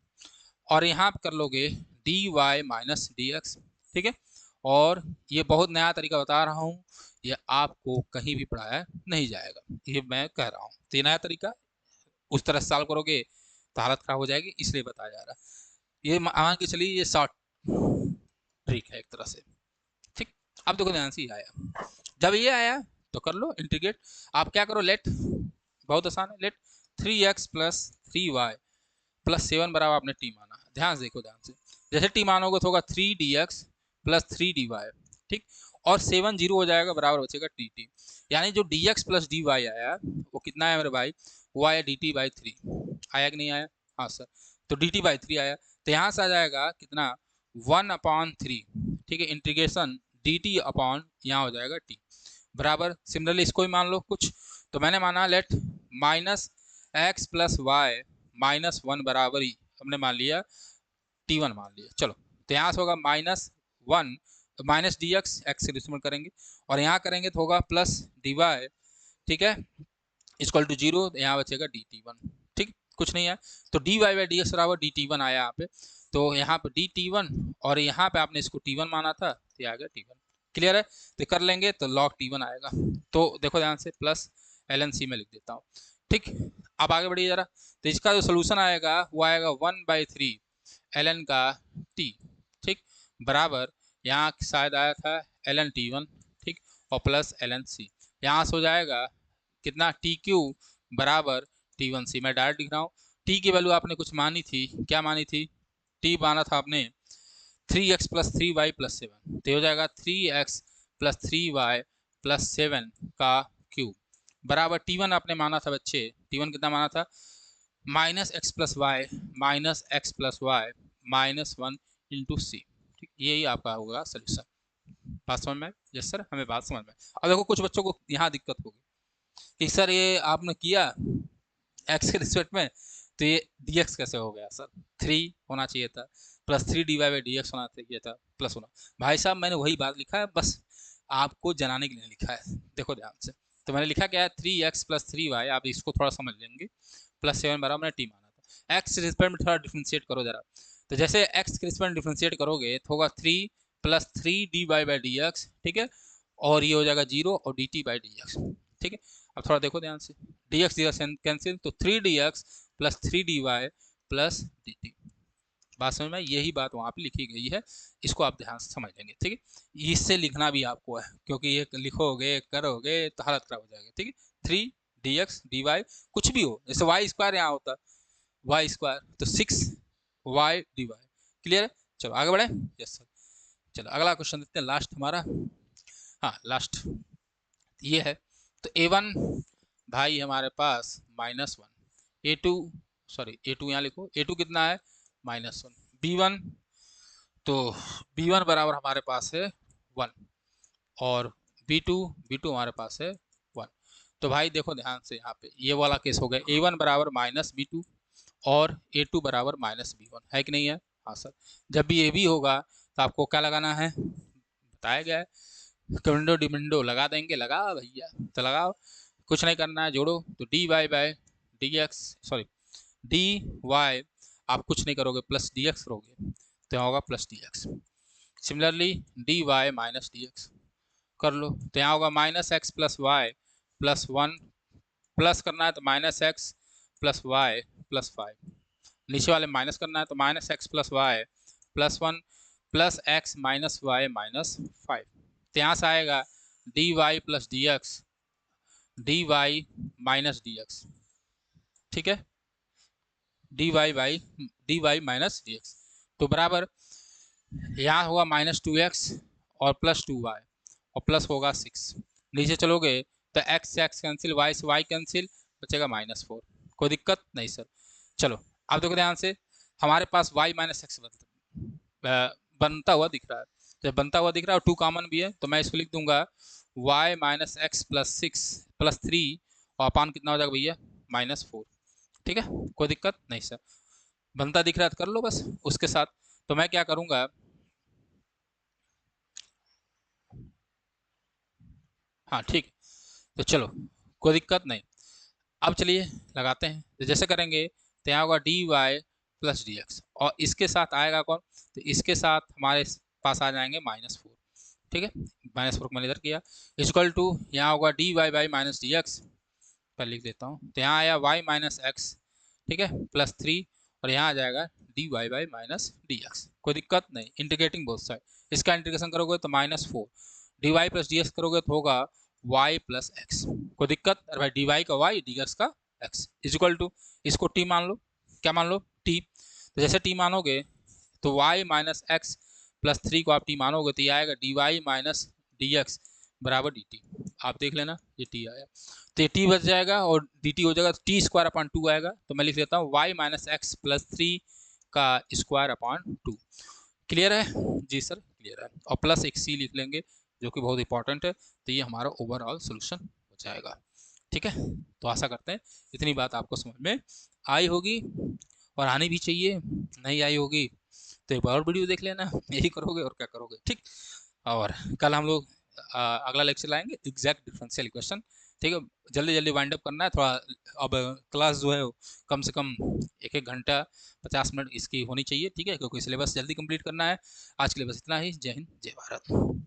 और यहाँ कर लोगे D Y minus D X, ठीक है, और ये बहुत नया तरीका बता रहा हूँ, ये आपको कहीं भी पढ़ाया नहीं जाएगा, ये मैं कह रहा हूँ। तो ये नया तरीका, उस तरह सॉल्व करोगे तो हालत खराब हो जाएगी, इसलिए बताया जा रहा है। ये मान के चलिए ये शॉर्ट ट्रिक है एक तरह से, ठीक। अब देखो ध्यान से ये आया, जब ये आया तो कर लो इंटीग्रेट। आप क्या करो, लेट, बहुत आसान है, late 3x plus 3y plus 7 बराबर आपने टी माना, ध्यान से देखो, ध्यान से, जैसे टी मानोगे तो होगा 3dx प्लस 3dy, ठीक, और 7 जीरो हो जाएगा, बराबर बचेगा dt, यानी जो dx प्लस dy आया वो कितना है मेरे भाई, वो आया dt बाई 3, आया कि नहीं आया, हाँ सर, तो dt बाई 3 आया, तो यहाँ से आ जाएगा कितना, 1/3, ठीक है, इंटीग्रेशन dt अपॉन यहाँ हो जाएगा t, बराबर, सिमिलरली इसको ही मान लो कुछ, तो मैंने माना लेट -x प्लस वाई -1 बराबर ही हमने मान लिया t1 मान लिया। चलो, तो यहाँ से होगा -1 माइनस डी एक्स, एक्स से डिसमल करेंगे, और यहाँ करेंगे तो होगा प्लस डी वाई, ठीक है, इक्वल टू 0, यहाँ बचेगा डी टी वन, ठीक, कुछ नहीं है, तो D Y by D x बराबर डी टी वन आया यहाँ पे, तो यहाँ पे डी टी वन, और यहाँ पे आपने इसको टी वन माना था, तो आ गया टी वन, क्लियर है, तो कर लेंगे तो लॉग टी वन आएगा, तो देखो ध्यान से, प्लस एल एन सी में लिख देता हूँ, ठीक। अब आगे बढ़िए जरा, तो इसका जो सोल्यूशन आएगा वो आएगा 1/3 एल एन का टी, ठीक, बराबर, यहाँ शायद आया था एल एन टी वन, ठीक, और प्लस एल एन सी, यहाँ से हो जाएगा कितना, टी क्यू बराबर टी वन सी, मैं डायरेक्ट लिख रहा हूँ, टी की वैल्यू आपने कुछ मानी थी, क्या मानी थी, टी माना था आपने 3x प्लस 3y प्लस 7, तो हो जाएगा 3x प्लस 3y प्लस 7 का क्यूब, बराबर T1 आपने माना था बच्चे, T1 कितना माना था, -x plus y minus x plus y -1 into c, ठीक, यही आपका होगा सोल्यूशन। बात समझ में, यस सर, हमें बात समझ में। अब देखो कुछ बच्चों को यहाँ दिक्कत होगी कि सर ये आपने किया एक्स के रिस्पेक्ट में, तो ये डी एक्स कैसे हो गया सर, 3 होना चाहिए था, plus 3 D Y by D X होना चाहिए था, प्लस होना, भाई साहब मैंने वही बात लिखा है, बस आपको जनाने के लिए लिखा है, देखो ध्यान से, तो मैंने लिखा क्या है, 3x प्लस 3y, आप इसको थोड़ा समझ लेंगे, प्लस 7 बराबर मैंने टी माना था, एक्स के रिस्पेक्ट में थोड़ा डिफ्रेंशिएट करो जरा, तो जैसे एक्स के रिस्पेक्ट में डिफ्रेंशिएट करोगे तो होगा 3 plus 3 D Y by D X, ठीक है, और ये हो जाएगा 0 और D T by D X, ठीक है। अब थोड़ा देखो ध्यान से, D X D X cancel, तो 3dx plus 3dy plus dt, बात समझ में, यही बात वहाँ पे लिखी गई है, इसको आप ध्यान से समझ लेंगे, ठीक है, इससे लिखना भी आपको है, क्योंकि ये लिखोगे करोगे तो हालत खराब हो जाएगी, ठीक है, 3dx dy कुछ भी हो, जैसे वाई स्क्वायर यहाँ होता वाई स्क्वायर, तो 6y dy। क्लियर है? चलो आगे बढ़े। Yes sir. चलो अगला क्वेश्चन देखते हैं, लास्ट हमारा। हाँ लास्ट ये है। तो a1 भाई हमारे पास -1, a2 सॉरी a2 यहाँ लिखो, a2 कितना है -1, b1 तो b1 बराबर हमारे पास है 1 और b2 हमारे पास है 1। तो भाई देखो ध्यान से, यहाँ पे ये वाला केस हो गया, a1 बराबर -b2 और a2 बराबर -b1 है कि नहीं है? हाँ सर। जब भी ये भी होगा तो आपको क्या लगाना है, बताया गया है, विंडो डिविंडो लगा देंगे, लगाओ भैया, तो लगाओ, कुछ नहीं करना है, जोड़ो, तो dy by D X sorry D Y, आप कुछ नहीं करोगे, प्लस डी एक्स करोगे तो यहाँ होगा plus D X. Similarly D Y minus D X कर लो, तो यहाँ होगा -x प्लस वाई प्लस 1, प्लस करना है तो -x प्लस वाई प्लस 5, नीचे वाले माइनस करना है तो -x plus Y plus 1 plus x minus Y minus 5। तो यहाँ से आएगा D Y plus D X, D Y minus D X, ठीक है, D Y minus D x, तो बराबर यहाँ होगा -2x और प्लस 2y और प्लस होगा 6, नीचे चलोगे तो x से x कैंसिल, y से y कैंसिल, बचेगा -4। कोई दिक्कत नहीं सर। चलो अब देखो ध्यान से, हमारे पास y माइनस एक्स बनता हुआ दिख रहा है, तो बनता हुआ दिख रहा है और 2 कॉमन भी है, तो मैं इसको लिख दूंगा y minus x plus 6 plus 3 और अपान कितना हो जाएगा भैया -4। ठीक है, कोई दिक्कत नहीं सर, बनता दिख रहा है तो कर लो बस उसके साथ। तो मैं क्या करूँगा, हाँ ठीक, तो चलो कोई दिक्कत नहीं। अब चलिए लगाते हैं, तो जैसे करेंगे तो यहाँ होगा D Y plus D X और इसके साथ आएगा कौन, तो इसके साथ हमारे पास आ जाएंगे -4। ठीक है, -4 को मैंने इधर किया, इक्वल टू यहाँ होगा D Y by minus D X, पर लिख देता हूँ, तो यहाँ आया वाई माइनस एक्स, ठीक है, प्लस 3 और यहाँ आ जाएगा D Y by minus D X. कोई दिक्कत नहीं, इंटीग्रेटिंग बोथ साइड, इसका इंटीग्रेशन करोगे तो -4, D Y plus D X करोगे तो होगा y प्लस एक्स। कोई दिक्कत? अरे भाई डी वाई का y, डी एक्स का x इज इक्वल टू, इसको t मान लो, क्या मान लो t, तो जैसे t मानोगे तो y माइनस एक्स प्लस 3 को आप t मानोगे तो ये आएगा D Y minus D x बराबर डी टी। आप देख लेना ये t आया, तो ये t बच जाएगा और डी टी हो जाएगा, तो टी स्क्वायर अपॉन 2 आएगा, तो मैं लिख लेता हूँ y माइनस एक्स प्लस 3 का स्क्वायर अपॉन 2। क्लियर है? जी सर क्लियर है, और प्लस एक सी लिख लेंगे जो कि बहुत इंपॉर्टेंट है, तो ये हमारा ओवरऑल सोल्यूशन हो जाएगा। ठीक है, तो आशा करते हैं इतनी बात आपको समझ में आई होगी और आनी भी चाहिए, नहीं आई होगी तो एक और वीडियो देख लेना, यही करोगे और क्या करोगे। ठीक, और कल हम लोग अगला लेक्चर लाएंगे एग्जैक्ट डिफरेंशियल इक्वेशन। ठीक है, जल्दी जल्दी वाइंड अप करना है थोड़ा, अब क्लास जो है कम से कम 1-1 घंटा 50 मिनट इसकी होनी चाहिए। ठीक है, क्योंकि सिलेबस जल्दी कंप्लीट करना है। आज के लिए बस इतना ही, जय हिंद जय भारत।